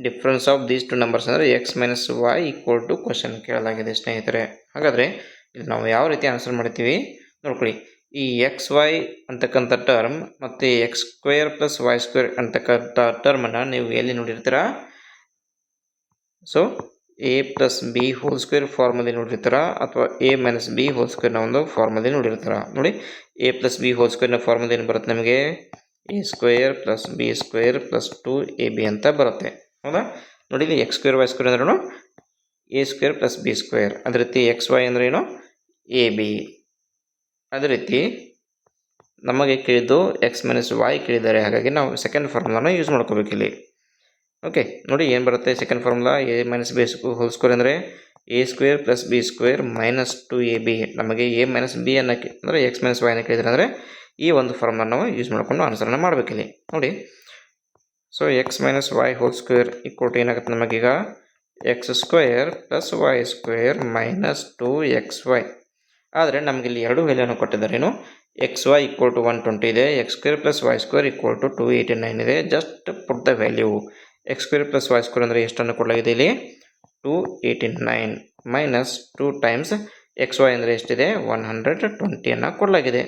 difference of these two numbers ಅಂದರೆ X minus Y equal to question ಕೇಳಲಾಗಿದೆ ಸ್ನೇಹಿತರೆ. ಹಾಗಾದರೆ ಇದು ನಾವು ಯಾವ ರೀತಿ ಆನ್ಸರ್ ಮಾಡ್ತೀವಿ ನೋಡ್ಕೊಳ್ಳಿ. ಈ ಎಕ್ಸ್ ವೈ ಅಂತಕ್ಕಂಥ ಟರ್ಮ್ ಮತ್ತು X square plus Y square ಅಂತಕ್ಕಂಥ ಟರ್ಮನ್ನು ನೀವು ಎಲ್ಲಿ ನೋಡಿರ್ತೀರಾ? So A plus B whole square ಫಾರ್ಮಲ್ಲಿ ನೋಡಿರ್ತೀರಾ ಅಥವಾ ಎ ಮೈನಸ್ ಬಿ ಹೋಲ್ ಸ್ಕ್ವೇರ್ನ ಒಂದು ಫಾರ್ಮಲ್ಲಿ ನೋಡಿರ್ತೀರಾ. ನೋಡಿ, ಎ ಪ್ಲಸ್ ಬಿ ಹೋಲ್ ಸ್ಕ್ವೇರ್ನ ಫಾರ್ಮಲ್ಲಿ ಏನು ಬರುತ್ತೆ ನಮಗೆ? A square plus B square plus 2ab ಅಂತ ಬರುತ್ತೆ. ಹೌದಾ? ನೋಡಿ, ಇಲ್ಲಿ ಎಕ್ಸ್ ಸ್ಕ್ವೇರ್ ವೈ ಸ್ಕ್ವೇರ್ ಅಂದ್ರೂ A square plus B square. ಅದೇ ರೀತಿ ಎಕ್ಸ್ ವೈ ಅಂದ್ರೆ ಏನು? A B. ಅದೇ ರೀತಿ ನಮಗೆ ಕೇಳಿದ್ದು ಎಕ್ಸ್ ಮೈನಸ್ ವೈ ಕೇಳಿದ್ದಾರೆ, ಹಾಗಾಗಿ ನಾವು ಸೆಕೆಂಡ್ ಫಾರ್ಮುಲಾನ ಯೂಸ್ ಮಾಡ್ಕೋಬೇಕು ಇಲ್ಲಿ. ಓಕೆ, ನೋಡಿ ಏನು ಬರುತ್ತೆ second formula? A minus B whole square ಅಂದರೆ A square plus B square minus 2ab. ನಮಗೆ ಎ ಮೈನಸ್ ಬಿ ಅನ್ನೋಕ್ಕೆ ಅಂದರೆ ಎಕ್ಸ್ ಮೈನಸ್ ವೈ ಅನ್ನ ಕೇಳಿದ್ರೆ ಅಂದರೆ ಈ ಒಂದು ಫಾರ್ಮುಲಾ ನಾವು ಯೂಸ್ ಮಾಡಿಕೊಂಡು ಆನ್ಸರನ್ನು ಮಾಡಬೇಕಿಲ್ಲಿ. ನೋಡಿ, so x minus y whole square equal to ಏನಾಗುತ್ತೆ ನಮಗೀಗ? X square plus Y square minus 2xy. ಆದರೆ ನಮಗಿಲ್ಲಿ ಎರಡು ವ್ಯಾಲ್ಯೂನು ಕೊಟ್ಟಿದ್ದಾರೇನು? ಎಕ್ಸ್ ವೈ ಈಕ್ವಲ್ ಟು 120 ಇದೆ, x square plus Y square equal to 289 ಇದೆ. Just put the value. X square plus Y square ಅಂದರೆ ಎಷ್ಟನ್ನು ಕೊಡಲಾಗಿದೆ ಇಲ್ಲಿ? 289 ಮೈನಸ್ 2 ಟೈಮ್ಸ್ ಎಕ್ಸ್ ವೈ ಅಂದರೆ ಎಷ್ಟಿದೆ? 120 ಕೊಡಲಾಗಿದೆ.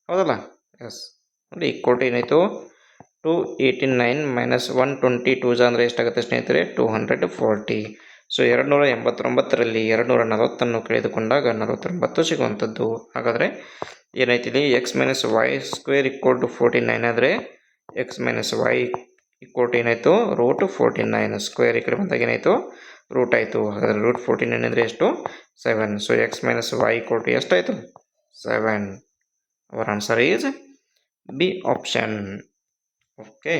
ಹೌದಲ್ಲ? ಎಸ್. ನೋಡಿ, ಈಕ್ವಲ್ ಟು ಏನಾಯಿತು? 289 ಮೈನಸ್ 122 ಅಂದರೆ ಎಷ್ಟಾಗುತ್ತೆ ಸ್ನೇಹಿತರೆ? 240. ಸೊ 289ರಲ್ಲಿ 240 ಕಳೆದುಕೊಂಡಾಗ 49 ಸಿಗುವಂಥದ್ದು. ಹಾಗಾದರೆ ಏನಾಯ್ತಿದೆ? X minus Y square equal to 49 ಆದರೆ X minus Y equal to ಏನಾಯಿತು? ರೂಟ್ 49. ಸ್ಕ್ವೇರ್ ಈ ಕಡೆ ಬಂದಾಗ ಏನಾಯಿತು? ರೂಟ್ ಆಯಿತು. ಹಾಗಾದರೆ ರೂಟ್ 49 ಅಂದರೆ ಎಷ್ಟು? 7. So x minus Y equal to ಎಷ್ಟಾಯಿತು? 7. Our answer is B option. Okay.